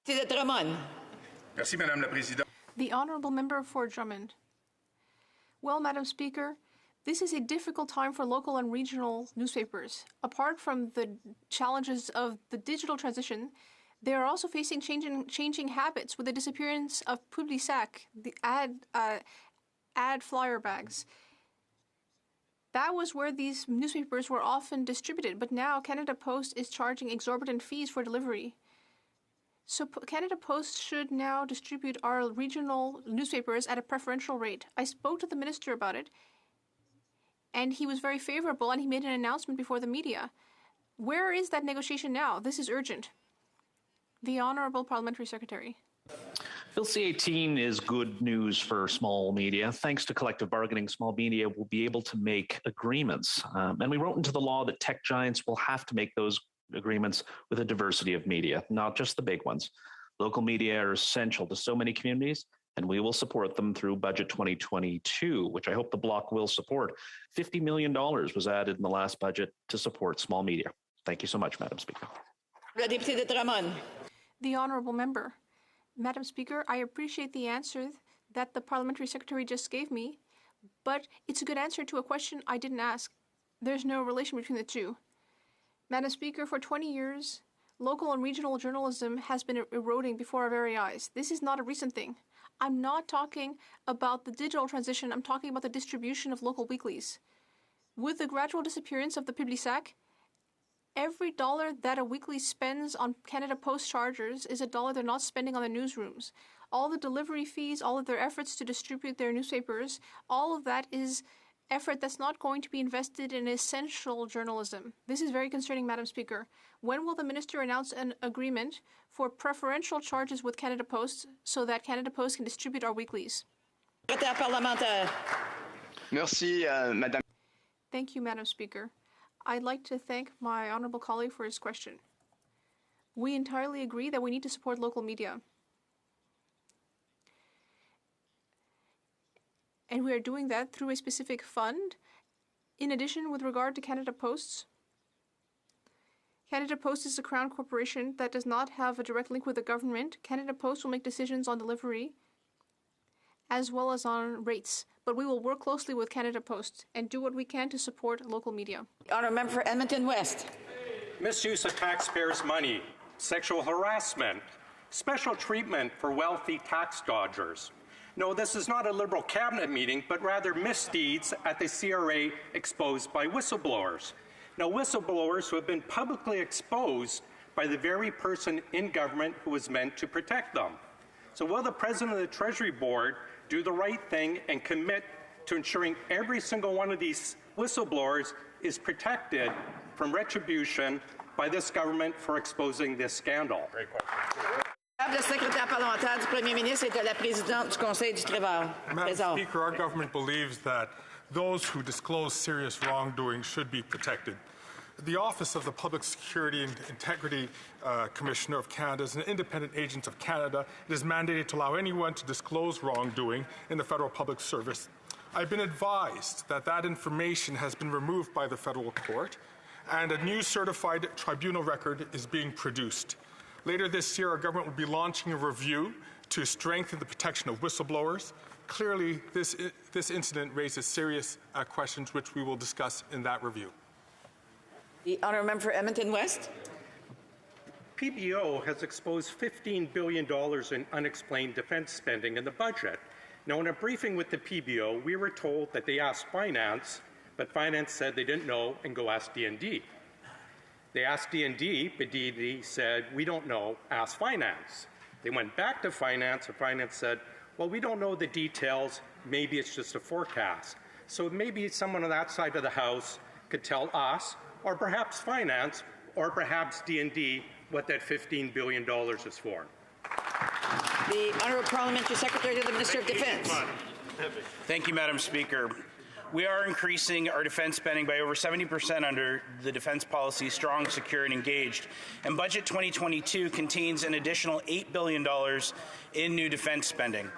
Merci, Madame la Présidente. The Honourable Member for Drummond. Well, Madam Speaker, this is a difficult time for local and regional newspapers. Apart from the challenges of the digital transition, they are also facing changing habits with the disappearance of Publisac, the ad flyer bags. That was where these newspapers were often distributed, but now Canada Post is charging exorbitant fees for delivery. So Canada Post should now distribute our regional newspapers at a preferential rate. I spoke to the minister about it, and he was very favorable, and he made an announcement before the media. Where is that negotiation now? This is urgent. The Honourable Parliamentary Secretary. Bill C-18 is good news for small media. Thanks to collective bargaining, small media will be able to make agreements. And we wrote into the law that tech giants will have to make those agreements with a diversity of media, not just the big ones. Local media are essential to so many communities, and we will support them through Budget 2022, which I hope the Bloc will support. $50 million was added in the last budget to support small media. Thank you so much, Madam Speaker. The Honourable Member. Madam Speaker, I appreciate the answer that the Parliamentary Secretary just gave me, but it's a good answer to a question I didn't ask. There's no relation between the two. Madam Speaker, for 20 years, local and regional journalism has been eroding before our very eyes. This is not a recent thing. I'm not talking about the digital transition. I'm talking about the distribution of local weeklies. With the gradual disappearance of the Publisac, every dollar that a weekly spends on Canada Post chargers is a dollar they're not spending on the newsrooms. All the delivery fees, all of their efforts to distribute their newspapers, all of that is effort that's not going to be invested in essential journalism. This is very concerning, Madam Speaker. When will the minister announce an agreement for preferential charges with Canada Post so that Canada Post can distribute our weeklies? Merci, Madame. Thank you, Madam Speaker. I'd like to thank my honourable colleague for his question. We entirely agree that we need to support local media. And we are doing that through a specific fund. In addition, with regard to Canada Post, Canada Post is a Crown corporation that does not have a direct link with the government. Canada Post will make decisions on delivery as well as on rates. But we will work closely with Canada Post and do what we can to support local media. Honourable Member for Edmonton West. Misuse of taxpayers' money, sexual harassment, special treatment for wealthy tax dodgers. No, this is not a Liberal cabinet meeting, but rather misdeeds at the CRA exposed by whistleblowers. Now, whistleblowers who have been publicly exposed by the very person in government who was meant to protect them. So will the President of the Treasury Board do the right thing and commit to ensuring every single one of these whistleblowers is protected from retribution by this government for exposing this scandal? Le secrétaire parlementaire du Premier ministre et de la présidente du Conseil du Trésor. Madam Speaker, our government believes that those who disclose serious wrongdoing should be protected. The Office of the Public Security and Integrity Commissioner of Canada is an independent agent of Canada. It is mandated to allow anyone to disclose wrongdoing in the federal public service. I've been advised that that information has been removed by the federal court and a new certified tribunal record is being produced. Later this year, our government will be launching a review to strengthen the protection of whistleblowers. Clearly, this incident raises serious questions which we will discuss in that review. The honourable member for Edmonton West. PBO has exposed $15 billion in unexplained defence spending in the budget. Now, in a briefing with the PBO, we were told that they asked Finance, but Finance said they didn't know and go ask D&D. They asked D&D, but D&D said, we don't know, ask Finance. They went back to Finance, and Finance said, well, we don't know the details, maybe it's just a forecast. So maybe someone on that side of the House could tell us, or perhaps Finance, or perhaps D&D, what that $15 billion is for. The Honourable Parliamentary Secretary to the Minister of Defence. Thank you, Madam Speaker. We are increasing our defence spending by over 70% under the defence policy Strong, Secure and Engaged. And Budget 2022 contains an additional $8 billion in new defence spending.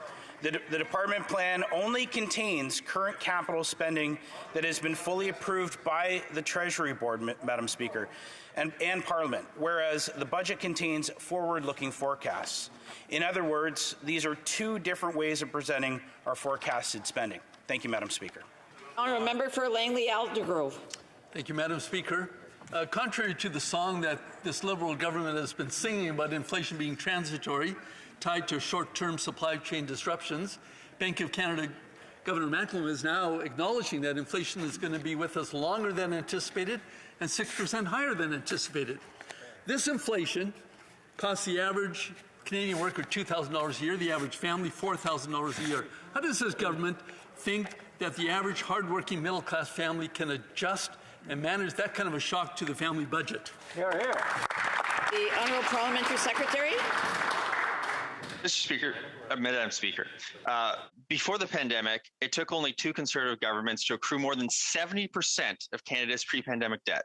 The department plan only contains current capital spending that has been fully approved by the Treasury Board, Madam Speaker, and Parliament, whereas the budget contains forward-looking forecasts. In other words, these are two different ways of presenting our forecasted spending. Thank you, Madam Speaker. Honourable Member for Langley-Aldergrove. Thank you, Madam Speaker. Contrary to the song that this Liberal government has been singing about inflation being transitory, tied to short-term supply chain disruptions, Bank of Canada Governor Macklem is now acknowledging that inflation is going to be with us longer than anticipated and 6% higher than anticipated. This inflation costs the average Canadian worker $2,000 a year, the average family $4,000 a year. How does this government think that the average hardworking middle-class family can adjust and manage that kind of a shock to the family budget? The Honourable Parliamentary Secretary. Mr. Speaker, Madam Speaker, before the pandemic, it took only two Conservative governments to accrue more than 70% of Canada's pre-pandemic debt.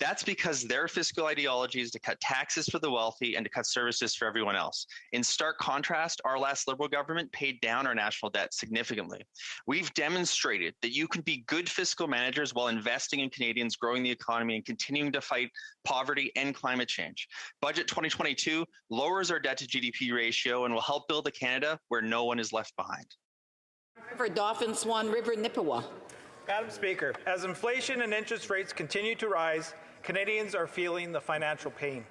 That's because their fiscal ideology is to cut taxes for the wealthy and to cut services for everyone else. In stark contrast, our last Liberal government paid down our national debt significantly. We've demonstrated that you can be good fiscal managers while investing in Canadians, growing the economy, and continuing to fight poverty and climate change. Budget 2022 lowers our debt to GDP ratio and will help build a Canada where no one is left behind. For Dauphin, Swan River, Nippewa. Madam Speaker, as inflation and interest rates continue to rise, Canadians are feeling the financial pain.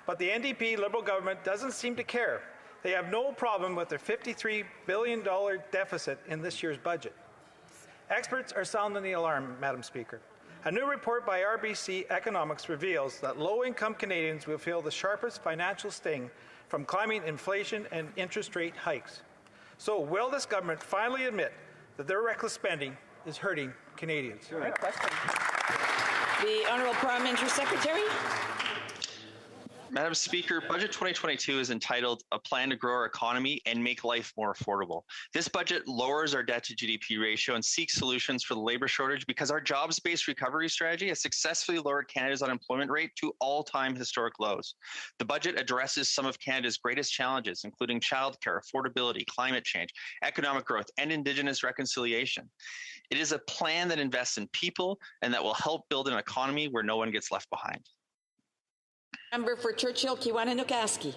But the NDP Liberal government doesn't seem to care. They have no problem with their $53 billion deficit in this year's budget. Experts are sounding the alarm, Madam Speaker. A new report by RBC Economics reveals that low-income Canadians will feel the sharpest financial sting from climbing inflation and interest rate hikes. So will this government finally admit that their reckless spending is hurting Canadians? Good question. The Honourable Parliamentary Secretary. Madam Speaker, Budget 2022 is entitled A Plan to Grow Our Economy and Make Life More Affordable. This budget lowers our debt to GDP ratio and seeks solutions for the labour shortage because our jobs-based recovery strategy has successfully lowered Canada's unemployment rate to all-time historic lows. The budget addresses some of Canada's greatest challenges, including childcare, affordability, climate change, economic growth, and Indigenous reconciliation. It is a plan that invests in people and that will help build an economy where no one gets left behind. Member for Churchill, Kiwanis-Nookasky.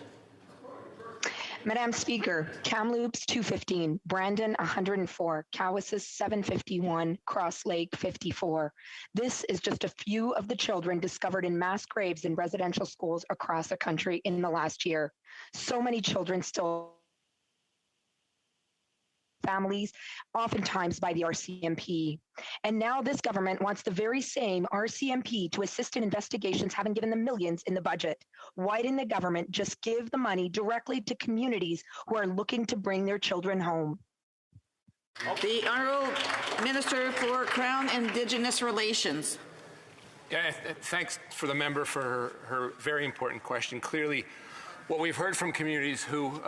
Madam Speaker, Kamloops 215, Brandon 104, Cowessess 751, Cross Lake 54. This is just a few of the children discovered in mass graves in residential schools across the country in the last year. So many children still families, oftentimes by the RCMP. And now this government wants the very same RCMP to assist in investigations, having given them millions in the budget. Why didn't the government just give the money directly to communities who are looking to bring their children home? The Honourable Minister for Crown Indigenous Relations. Yeah, thanks for the member for her very important question. Clearly, what we've heard from communities who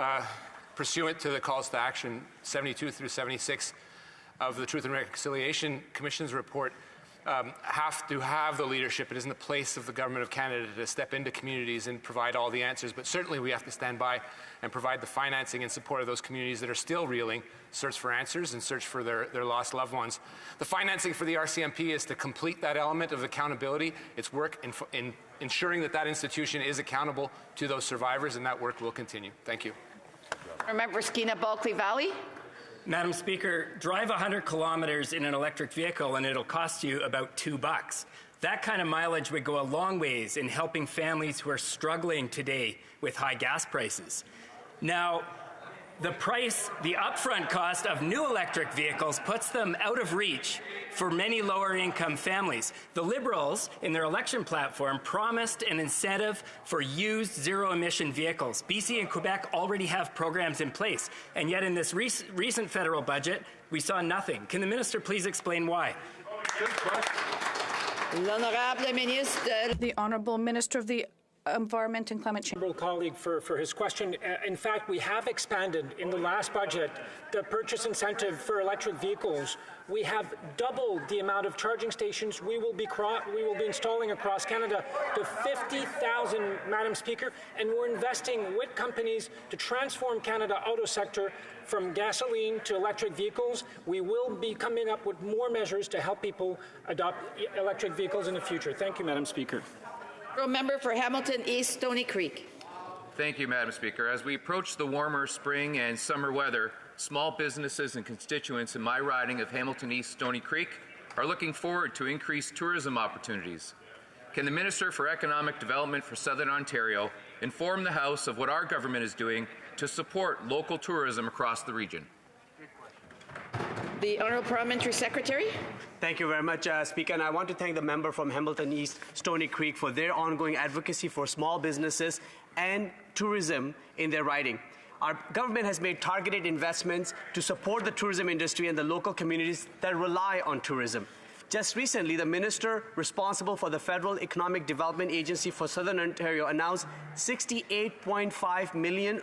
pursuant to the calls to action 72 through 76 of the Truth and Reconciliation Commission's report, have to have the leadership. It isn't the place of the Government of Canada to step into communities and provide all the answers, but certainly we have to stand by and provide the financing and support of those communities that are still reeling, search for answers and search for their lost loved ones. The financing for the RCMP is to complete that element of accountability. It's work in ensuring that that institution is accountable to those survivors, and that work will continue. Thank you. Remember Skeena Bulkley Valley? Madam Speaker, drive 100 kilometers in an electric vehicle and it'll cost you about $2. That kind of mileage would go a long ways in helping families who are struggling today with high gas prices. Now, the upfront cost of new electric vehicles puts them out of reach for many lower income families. The Liberals, in their election platform, promised an incentive for used zero emission vehicles. BC and Quebec already have programs in place, and yet in this recent federal budget, we saw nothing. Can the minister please explain why? The Honourable Minister of the Environment and Climate Change. Colleague for his question. In fact, we have expanded in the last budget the purchase incentive for electric vehicles. We have doubled the amount of charging stations we will be installing across Canada to 50,000, Madam Speaker, and we're investing with companies to transform Canada auto sector from gasoline to electric vehicles. We will be coming up with more measures to help people adopt electric vehicles in the future. Thank you, Madam Speaker. Member for Hamilton East, Stony Creek. Thank you, Madam Speaker. As we approach the warmer spring and summer weather, small businesses and constituents in my riding of Hamilton East, Stony Creek are looking forward to increased tourism opportunities. Can the Minister for Economic Development for Southern Ontario inform the House of what our government is doing to support local tourism across the region? The Honourable Parliamentary Secretary. Thank you very much, Speaker. And I want to thank the member from Hamilton East, Stony Creek, for their ongoing advocacy for small businesses and tourism in their riding. Our government has made targeted investments to support the tourism industry and the local communities that rely on tourism. Just recently, the minister responsible for the Federal Economic Development Agency for Southern Ontario announced $68.5 million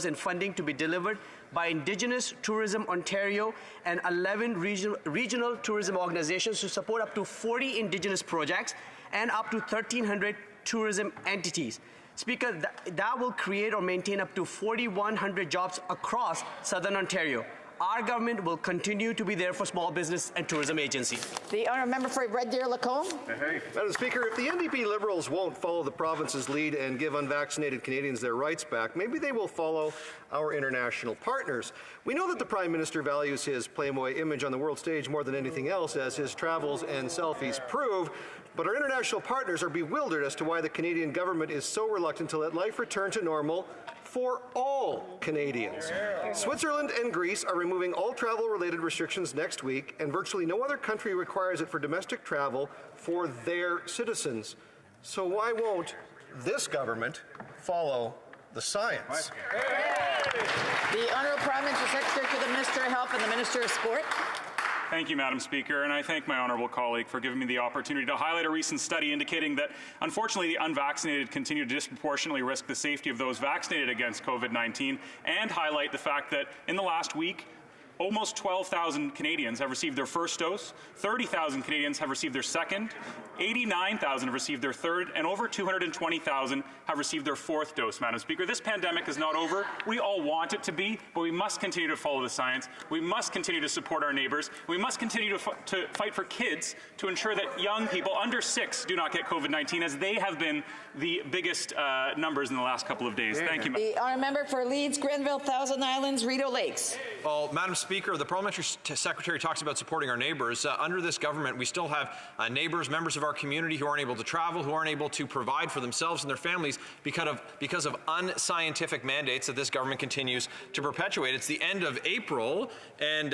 in funding to be delivered by Indigenous Tourism Ontario and 11 regional tourism organizations to support up to 40 Indigenous projects and up to 1,300 tourism entities. Speaker, that will create or maintain up to 4,100 jobs across Southern Ontario. Our government will continue to be there for small business and tourism agencies. The Honourable Member for Red Deer Lacombe. Hey. Madam Speaker, if the NDP Liberals won't follow the province's lead and give unvaccinated Canadians their rights back, maybe they will follow our international partners. We know that the Prime Minister values his Playboy image on the world stage more than anything else, as his travels and selfies prove. But our international partners are bewildered as to why the Canadian government is so reluctant to let life return to normal for all Canadians. Switzerland and Greece are removing all travel-related restrictions next week, and virtually no other country requires it for domestic travel for their citizens. So why won't this government follow the science? The Honourable Parliamentary Secretary to the Minister of Health and the Minister of Sport. Thank you, Madam Speaker, and I thank my honourable colleague for giving me the opportunity to highlight a recent study indicating that, unfortunately, the unvaccinated continue to disproportionately risk the safety of those vaccinated against COVID-19, and highlight the fact that in the last week, almost 12,000 Canadians have received their first dose, 30,000 Canadians have received their second, 89,000 have received their third, and over 220,000 have received their fourth dose, Madam Speaker. This pandemic is not over. We all want it to be, but we must continue to follow the science. We must continue to support our neighbours. We must continue to fight for kids to ensure that young people under 6 do not get COVID-19, as they have been the biggest numbers in the last couple of days. Thank you. The Honourable Member for Leeds, Grenville, Thousand Islands, Rideau Lakes. Well, Madam Speaker, the Parliamentary Secretary talks about supporting our neighbours. Under this government, we still have neighbours, members of our community who aren't able to travel, who aren't able to provide for themselves and their families because of unscientific mandates that this government continues to perpetuate. It's the end of April, and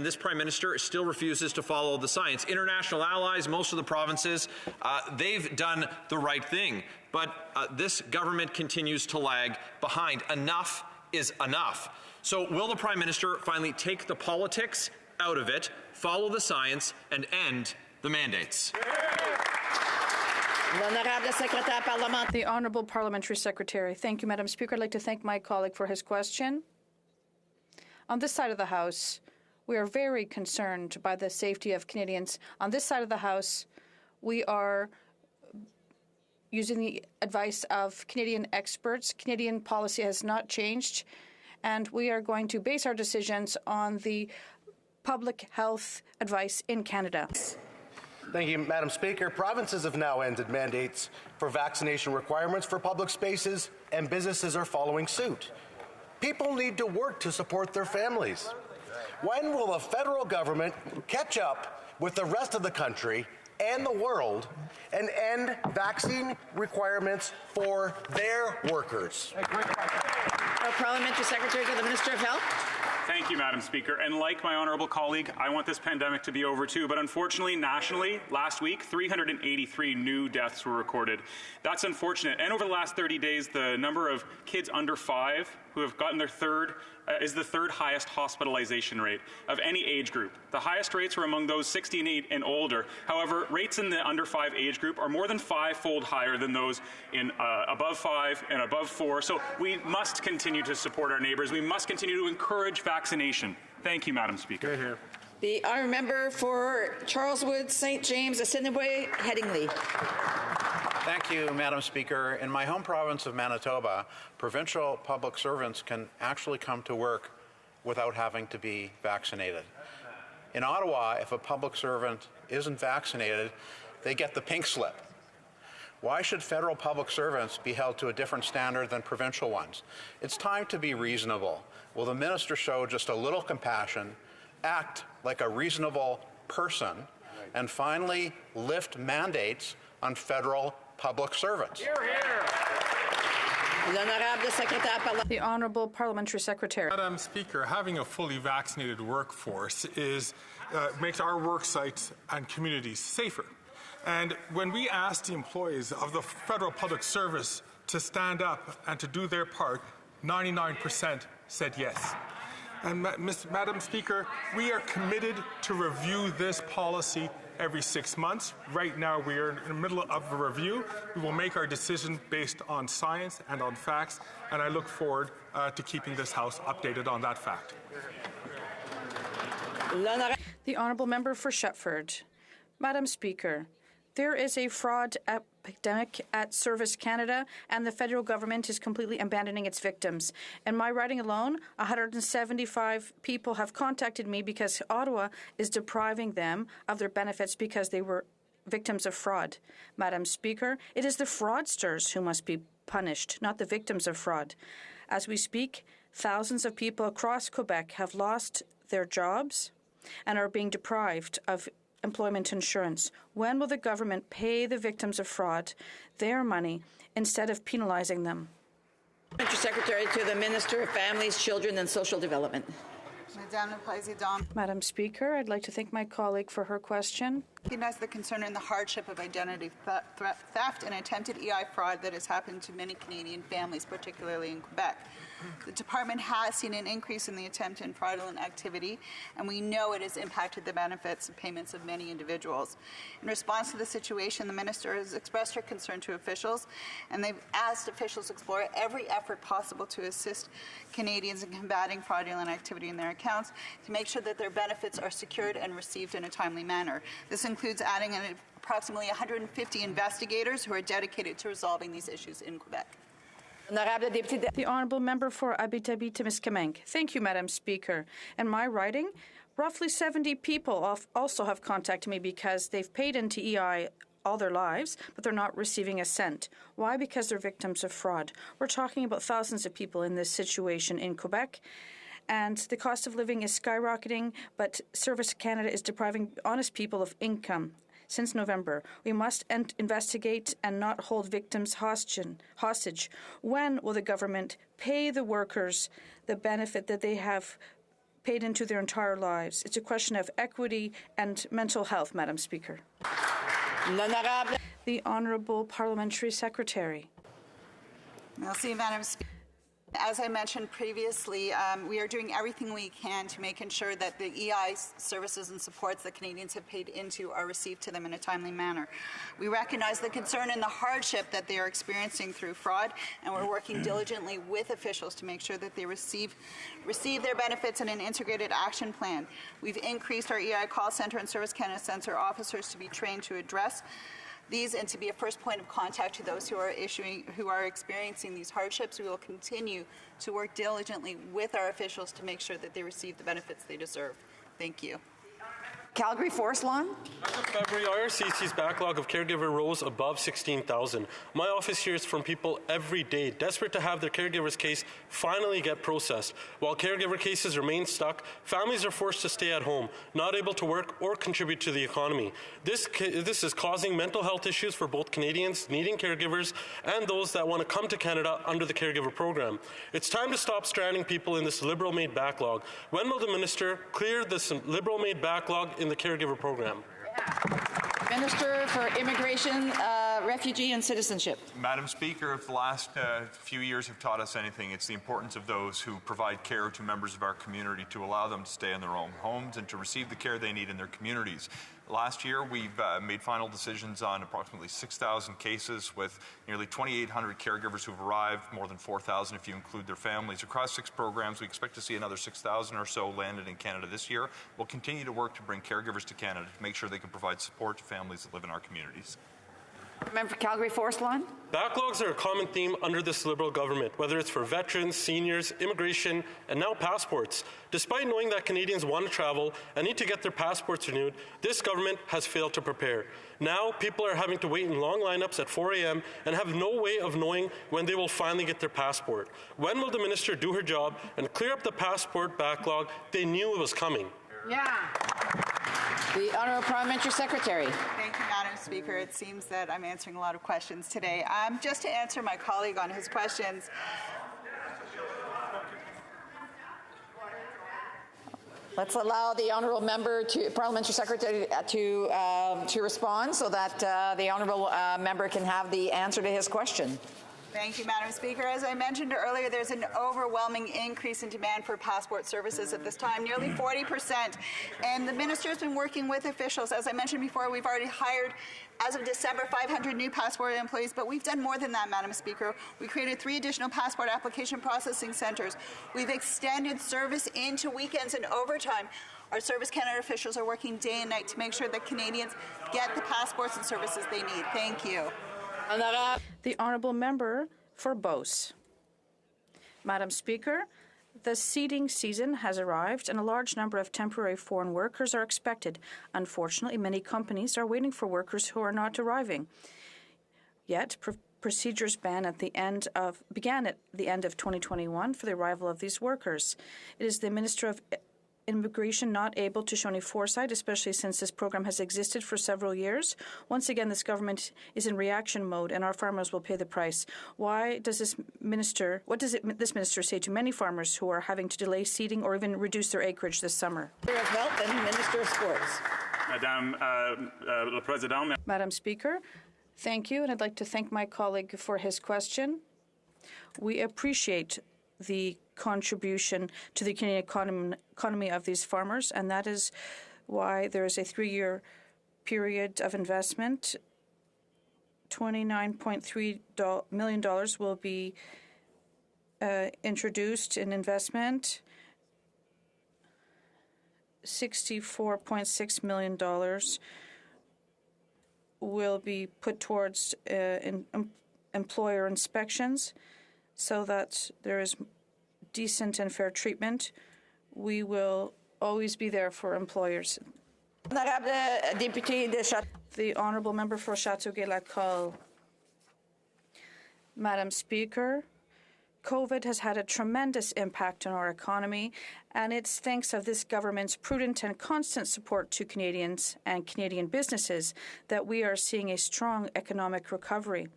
this Prime Minister still refuses to follow the science. International allies, most of the provinces, they've done the right thing, but this government continues to lag behind. Enough is enough. So will the Prime Minister finally take the politics out of it, follow the science, and end the mandates? The Honourable Parliamentary Secretary. Thank you, Madam Speaker. I'd like to thank my colleague for his question. On this side of the House, we are very concerned by the safety of Canadians. On this side of the House, we are using the advice of Canadian experts. Canadian policy has not changed, and we are going to base our decisions on the public health advice in Canada. Thank you, Madam Speaker. Provinces have now ended mandates for vaccination requirements for public spaces, and businesses are following suit. People need to work to support their families. When will the federal government catch up with the rest of the country and the world and end vaccine requirements for their workers? Our Parliamentary Secretary to the Minister of Health. Thank you, Madam Speaker. And like my honourable colleague, I want this pandemic to be over too. But unfortunately, nationally, last week, 383 new deaths were recorded. That's unfortunate. And over the last 30 days, the number of kids under 5 who have gotten their third is the third highest hospitalization rate of any age group. The highest rates were among those 16 and older. However, rates in the under 5 age group are more than 5-fold higher than those in above 5 and above 4. So we must continue to support our neighbours. We must continue to encourage vaccination. Thank you, Madam Speaker. Hear, hear. The honourable member for Charleswood, St. James, Assiniboia, Headingley. Thank you, Madam Speaker. In my home province of Manitoba, provincial public servants can actually come to work without having to be vaccinated. In Ottawa, if a public servant isn't vaccinated, they get the pink slip. Why should federal public servants be held to a different standard than provincial ones? It's time to be reasonable. Will the minister show just a little compassion, act like a reasonable person, and finally lift mandates on federal public servants? Hear, hear. The Honourable Parliamentary Secretary. Madam Speaker, having a fully vaccinated workforce makes our work sites and communities safer. And when we asked the employees of the federal public service to stand up and to do their part, 99% said yes. And Madam Speaker, we are committed to review this policy every 6 months. Right now, we are in the middle of a review. We will make our decision based on science and on facts, and I look forward to keeping this House updated on that fact. The Honourable Member for Shepford. Madam Speaker, there is a fraud epidemic at Service Canada, and the federal government is completely abandoning its victims. In my riding alone, 175 people have contacted me because Ottawa is depriving them of their benefits because they were victims of fraud. Madam Speaker, it is the fraudsters who must be punished, not the victims of fraud. As we speak, thousands of people across Quebec have lost their jobs and are being deprived of employment insurance. When will the government pay the victims of fraud their money instead of penalizing them? Mr. Secretary, to the Minister of Families, Children and Social Development. Madam Speaker, I'd like to thank my colleague for her question. Recognize the concern and the hardship of identity theft and attempted EI fraud that has happened to many Canadian families, particularly in Quebec. The department has seen an increase in the attempt and fraudulent activity, and we know it has impacted the benefits and payments of many individuals. In response to the situation, the minister has expressed her concern to officials, and they've asked officials to explore every effort possible to assist Canadians in combating fraudulent activity in their accounts to make sure that their benefits are secured and received in a timely manner. This includes adding approximately 150 investigators who are dedicated to resolving these issues in Quebec. The Honourable Member for Abitibi-Témiscamingue. Thank you, Madam Speaker. In my riding, roughly 70 people also have contacted me because they've paid into EI all their lives, but they're not receiving a cent. Why? Because they're victims of fraud. We're talking about thousands of people in this situation in Quebec, and the cost of living is skyrocketing, but Service Canada is depriving honest people of income. Since November, we must investigate and not hold victims hostage. When will the government pay the workers the benefit that they have paid into their entire lives? It's a question of equity and mental health, Madam Speaker. The Honourable Parliamentary Secretary. Merci, Madam Speaker. As I mentioned previously, we are doing everything we can to make sure that the EI services and supports that Canadians have paid into are received to them in a timely manner. We recognize the concern and the hardship that they are experiencing through fraud, and we're working diligently with officials to make sure that they receive their benefits in an integrated action plan. We've increased our EI call center and Service Canada Centre officers to be trained to address these and to be a first point of contact to those who are experiencing these hardships. We will continue to work diligently with our officials to make sure that they receive the benefits they deserve. Thank you. Calgary Forest Lawn. As of February, IRCC's backlog of caregiver rose above 16,000. My office hears from people every day desperate to have their caregiver's case finally get processed. While caregiver cases remain stuck, families are forced to stay at home, not able to work or contribute to the economy. This is causing mental health issues for both Canadians needing caregivers and those that want to come to Canada under the caregiver program. It's time to stop stranding people in this Liberal-made backlog. When will the minister clear this Liberal-made backlog in the caregiver program? Minister for Immigration, Refugee and Citizenship. Madam Speaker, if the last few years have taught us anything, it's the importance of those who provide care to members of our community to allow them to stay in their own homes and to receive the care they need in their communities. Last year, we've made final decisions on approximately 6,000 cases with nearly 2,800 caregivers who've arrived, more than 4,000 if you include their families. Across 6 programs, we expect to see another 6,000 or so landed in Canada this year. We'll continue to work to bring caregivers to Canada to make sure they can provide support to families that live in our communities. Member for Calgary Forest Lawn. Backlogs are a common theme under this Liberal government, whether it's for veterans, seniors, immigration, and now passports. Despite knowing that Canadians want to travel and need to get their passports renewed, this government has failed to prepare. Now, people are having to wait in long lineups at 4 a.m. and have no way of knowing when they will finally get their passport. When will the minister do her job and clear up the passport backlog they knew was coming? Yeah. The Honourable Parliamentary Secretary. Thank you, Madam Speaker. It seems that I'm answering a lot of questions today. Just to answer my colleague on his questions, let's allow the Honourable Member to Parliamentary Secretary to respond so that the Honourable Member can have the answer to his question. Thank you, Madam Speaker. As I mentioned earlier, there's an overwhelming increase in demand for passport services at this time, nearly 40%. And the minister has been working with officials. As I mentioned before, we've already hired, as of December, 500 new passport employees, but we've done more than that, Madam Speaker. We created 3 additional passport application processing centres. We've extended service into weekends and overtime. Our Service Canada officials are working day and night to make sure that Canadians get the passports and services they need. Thank you. The Honourable Member for Beauce. Madam Speaker, the seeding season has arrived and a large number of temporary foreign workers are expected. Unfortunately, many companies are waiting for workers who are not arriving. Yet, procedures began at the end of 2021 for the arrival of these workers. It is the Minister of Immigration not able to show any foresight, especially since this program has existed for several years. Once again, this government is in reaction mode, and our farmers will pay the price. What does this minister say to many farmers who are having to delay seeding or even reduce their acreage this summer? Minister of Health and Minister of Sports. Madam Speaker, thank you, and I'd like to thank my colleague for his question. We appreciate the contribution to the Canadian economy of these farmers, and that is why there is a 3-year period of investment. $29.3 million will be introduced in investment. $64.6 million will be put towards employer inspections so that there is decent and fair treatment. We will always be there for employers. The Honourable Member for Châteauguay-Lacolle. Madam Speaker, COVID has had a tremendous impact on our economy, and it's thanks of this government's prudent and constant support to Canadians and Canadian businesses that we are seeing a strong economic recovery.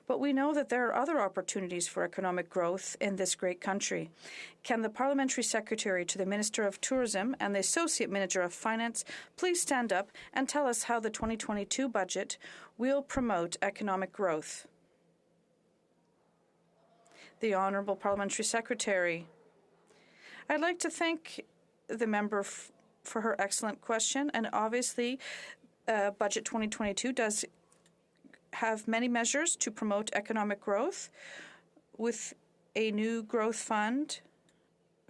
But we know that there are other opportunities for economic growth in this great country. Can the Parliamentary Secretary to the Minister of Tourism and the Associate Minister of Finance please stand up and tell us how the 2022 budget will promote economic growth? The Honourable Parliamentary Secretary. I'd like to thank the member for her excellent question, and obviously Budget 2022 does have many measures to promote economic growth with a new growth fund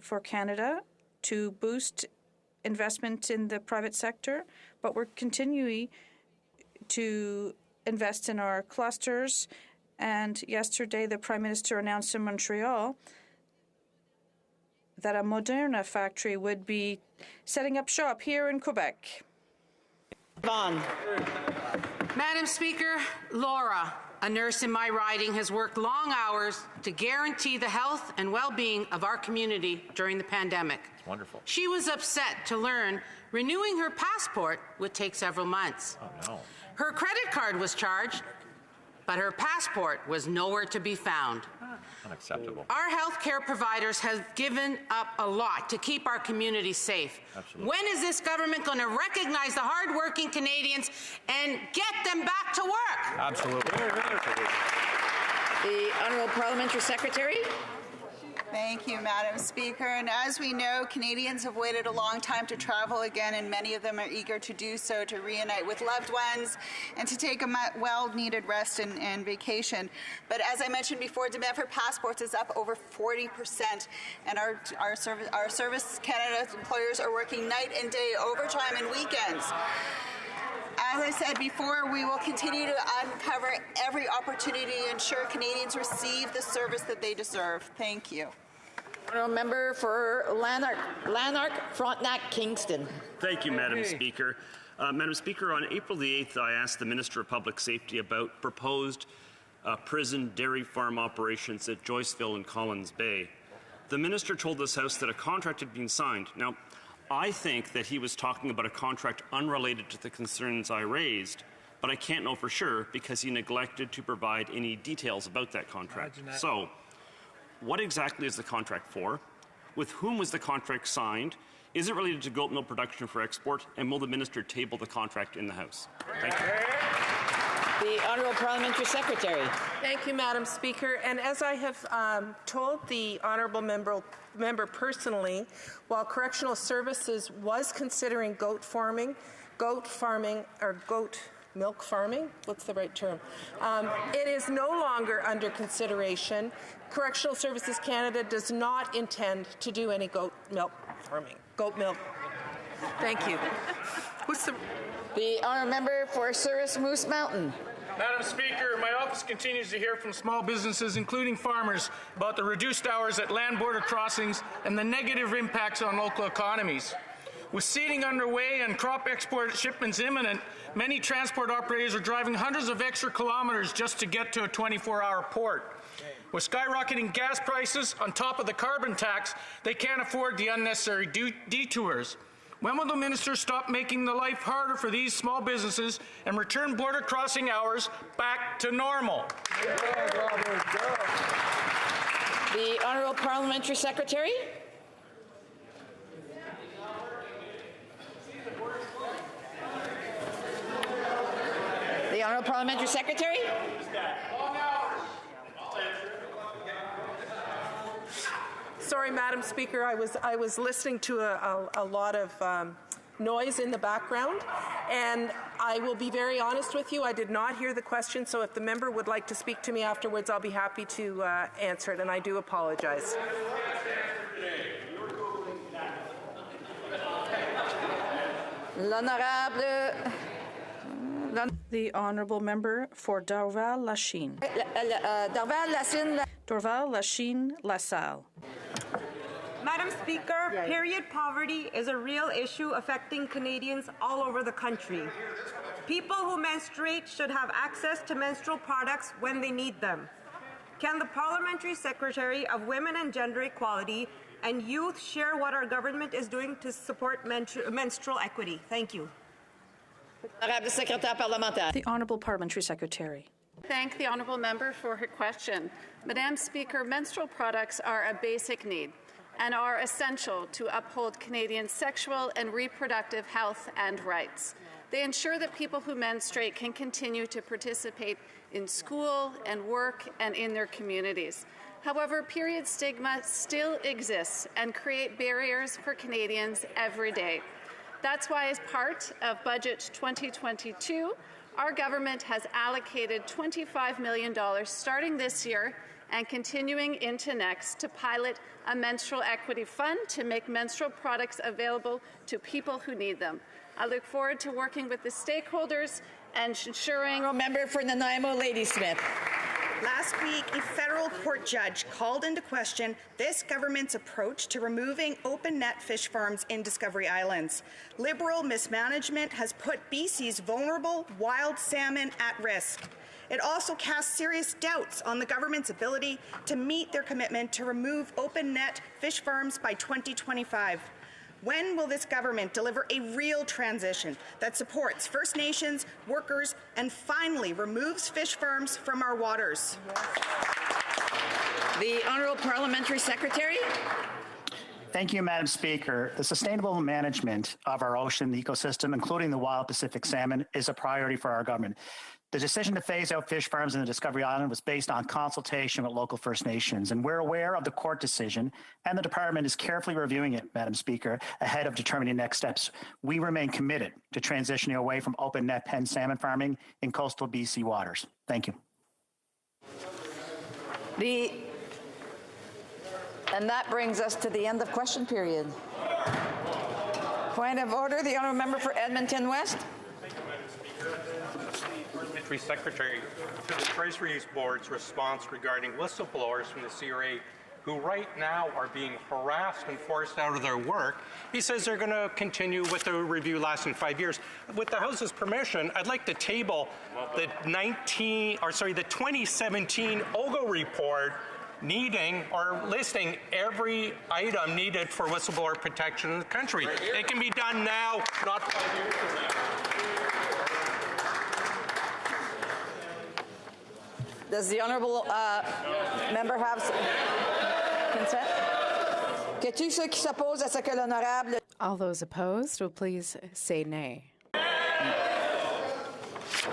for Canada to boost investment in the private sector, but we're continuing to invest in our clusters. And yesterday, the Prime Minister announced in Montreal that a Moderna factory would be setting up shop here in Quebec. Vaughn. Madam Speaker, Laura, a nurse in my riding, has worked long hours to guarantee the health and well-being of our community during the pandemic. It's wonderful. She was upset to learn renewing her passport would take several months. Oh, no. Her credit card was charged, but her passport was nowhere to be found. Unacceptable. Our healthcare providers have given up a lot to keep our community safe. Absolutely. When is this government going to recognize the hardworking Canadians and get them back to work? Absolutely. The Honourable Parliamentary Secretary. Thank you, Madam Speaker. And as we know, Canadians have waited a long time to travel again, and many of them are eager to do so, to reunite with loved ones and to take a well-needed rest and vacation. But as I mentioned before, demand for passports is up over 40%, and our Service Canada employers are working night and day, overtime and weekends. As I said before, we will continue to uncover every opportunity to ensure Canadians receive the service that they deserve. Thank you. Honourable Member for Lanark, Frontenac, Kingston. Thank you, Madam Speaker. Madam Speaker, on April the 8th, I asked the Minister of Public Safety about proposed prison dairy farm operations at Joyceville and Collins Bay. The Minister told this House that a contract had been signed. Now, I think that he was talking about a contract unrelated to the concerns I raised, but I can't know for sure because he neglected to provide any details about that contract. So, what exactly is the contract for? With whom was the contract signed? Is it related to goat milk production for export? And will the Minister table the contract in the House? Thank you. The Honourable Parliamentary Secretary. Thank you, Madam Speaker. And as I have told the Honourable member personally, while Correctional Services was considering goat milk farming, what's the right term? It is no longer under consideration. Correctional Services Canada does not intend to do any goat milk farming. Goat milk. Thank you. The Honourable Member for Souris Moose Mountain. Madam Speaker, my office continues to hear from small businesses, including farmers, about the reduced hours at land border crossings and the negative impacts on local economies. With seeding underway and crop export shipments imminent, many transport operators are driving hundreds of extra kilometers just to get to a 24-hour port. With skyrocketing gas prices on top of the carbon tax, they can't afford the unnecessary detours. When will the Minister stop making the life harder for these small businesses and return border crossing hours back to normal? The Honourable Parliamentary Secretary. The Honourable Parliamentary Secretary. Sorry, Madam Speaker, I was listening to a lot of noise in the background, and I will be very honest with you, I did not hear the question, so if the member would like to speak to me afterwards, I'll be happy to answer it, and I do apologize. The Honourable Member for Dorval-Lachine. Dorval-Lachine-LaSalle. Madam Speaker, period poverty is a real issue affecting Canadians all over the country. People who menstruate should have access to menstrual products when they need them. Can the Parliamentary Secretary of Women and Gender Equality and Youth share what our government is doing to support menstrual equity? Thank you. The Honourable Parliamentary Secretary. Thank the Honourable Member for her question. Madam Speaker, menstrual products are a basic need and are essential to uphold Canadian sexual and reproductive health and rights. They ensure that people who menstruate can continue to participate in school and work and in their communities. However, period stigma still exists and create barriers for Canadians every day. That's why, as part of Budget 2022, our government has allocated $25 million starting this year and continuing into next to pilot a menstrual equity fund to make menstrual products available to people who need them. I look forward to working with the stakeholders and ensuring... Member for Nanaimo, Ladysmith. Last week, a federal court judge called into question this government's approach to removing open net fish farms in Discovery Islands. Liberal mismanagement has put BC's vulnerable wild salmon at risk. It also casts serious doubts on the government's ability to meet their commitment to remove open net fish farms by 2025. When will this government deliver a real transition that supports First Nations, workers, and finally removes fish farms from our waters? The Honourable Parliamentary Secretary. Thank you, Madam Speaker. The sustainable management of our ocean ecosystem, including the wild Pacific salmon, is a priority for our government. The decision to phase out fish farms in the Discovery Island was based on consultation with local First Nations, and we're aware of the court decision, and the department is carefully reviewing it, Madam Speaker, ahead of determining next steps. We remain committed to transitioning away from open net pen salmon farming in coastal BC waters. Thank you. And that brings us to the end of question period. Point of order, the honourable member for Edmonton West. Parliamentary Secretary, to the Treasury Board's response regarding whistleblowers from the CRA who right now are being harassed and forced out of their work. He says they're going to continue with the review lasting 5 years. With the House's permission, I'd like to table the 2017 OGO report needing or listing every item needed for whistleblower protection in the country. It can be done now, not 5 years from now. Does the honourable member have consent? Que tous ceux qui s'opposent à ce que l'honorable... All those opposed will please say nay.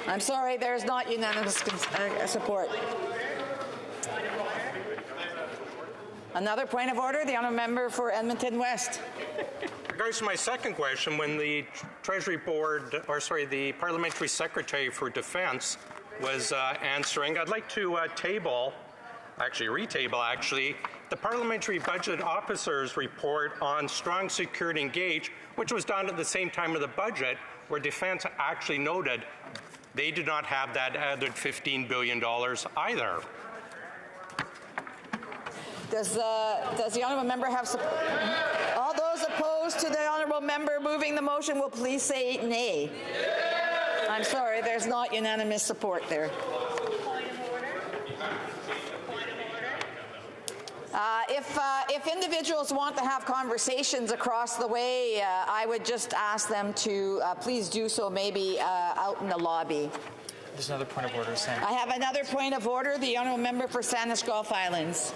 I'm sorry, there is not unanimous support. Another point of order, the honourable member for Edmonton West. Regards to my second question, when the Treasury Board, the Parliamentary Secretary for Defence was answering, I'd like to retable the Parliamentary Budget Officer's report on strong security engage, which was done at the same time of the budget, where Defence actually noted they did not have that added $15 billion either. Does the honourable member have support? All those opposed to the honourable member moving the motion will please say nay. I'm sorry, there's not unanimous support there. If individuals want to have conversations across the way, I would just ask them to please do so maybe out in the lobby. There's another point of order, Sam. I have another point of order. The honourable member for Sandwich Gulf Islands.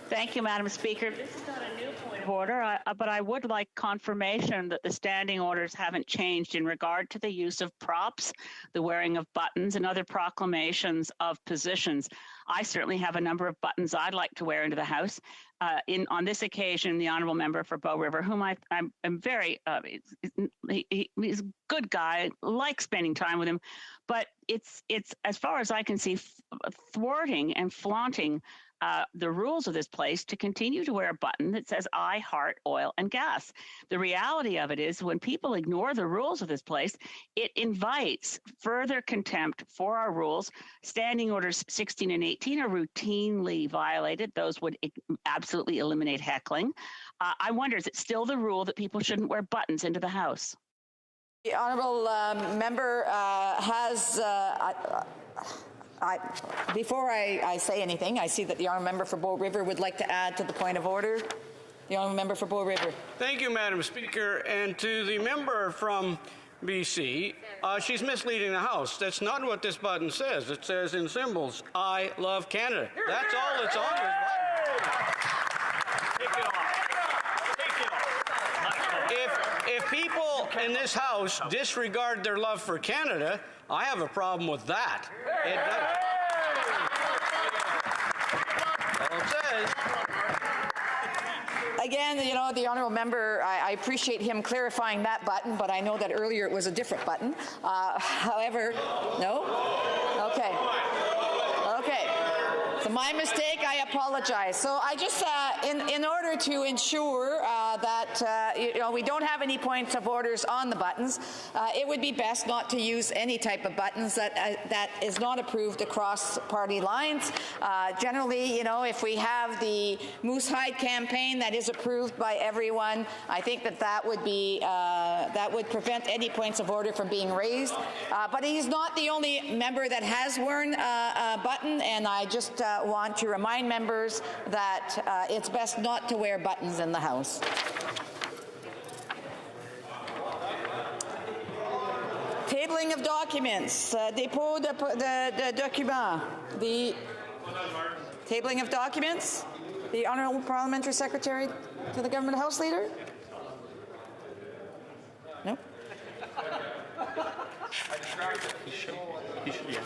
Thank you, Madam Speaker. This is not a new point of order, but I would like confirmation that the standing orders haven't changed in regard to the use of props, the wearing of buttons, and other proclamations of positions. I certainly have a number of buttons I'd like to wear into the House. On this occasion, the honourable member for Bow River, whom I'm very, he's a good guy, like spending time with him, but it's as far as I can see, thwarting and flaunting the rules of this place to continue to wear a button that says I heart oil and gas. The reality of it is when people ignore the rules of this place, it invites further contempt for our rules. Standing orders 16 and 18 are routinely violated. Those would absolutely eliminate heckling. I wonder, is it still the rule that people shouldn't wear buttons into the House? The honourable member has... before I say anything, I see that the honourable member for Bow River would like to add to the point of order. The honourable member for Bow River. Thank you, Madam Speaker. And to the member from BC, she's misleading the House. That's not what this button says. It says in symbols, I love Canada. That's all that's on this button. Take it off. Take it off. If people in this House disregard their love for Canada, I have a problem with that. It does. Again, you know, the honourable member, I appreciate him clarifying that button, but I know that earlier it was a different button. However, no? Okay. Okay. So My mistake, I apologize. So I just, in order to ensure that we don't have any points of orders on the buttons, it would be best not to use any type of buttons that is not approved across party lines. Generally, if we have the Moose Hide campaign that is approved by everyone, I think that would prevent any points of order from being raised. But he's not the only member that has worn a button, and I just want to remind members that it's best not to wear buttons in the House. Tabling of documents, dépôt de documents, the tabling of documents, the Honourable Parliamentary Secretary to the Government House Leader. No? He should, yes.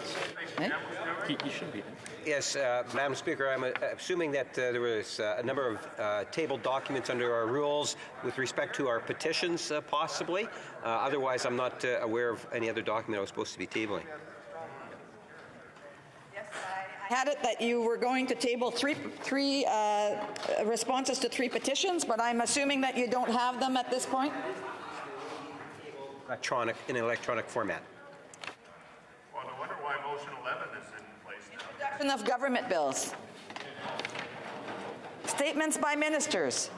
He should be. Yes, Madam Speaker, I'm assuming that there was a number of tabled documents under our rules with respect to our petitions, possibly. Otherwise, I'm not aware of any other document I was supposed to be tabling. I had it that you were going to table three responses to 3 petitions, but I'm assuming that you don't have them at this point? In an electronic format. Well, no wonder why motion 11 is in place now. Introduction of government bills. Statements by ministers.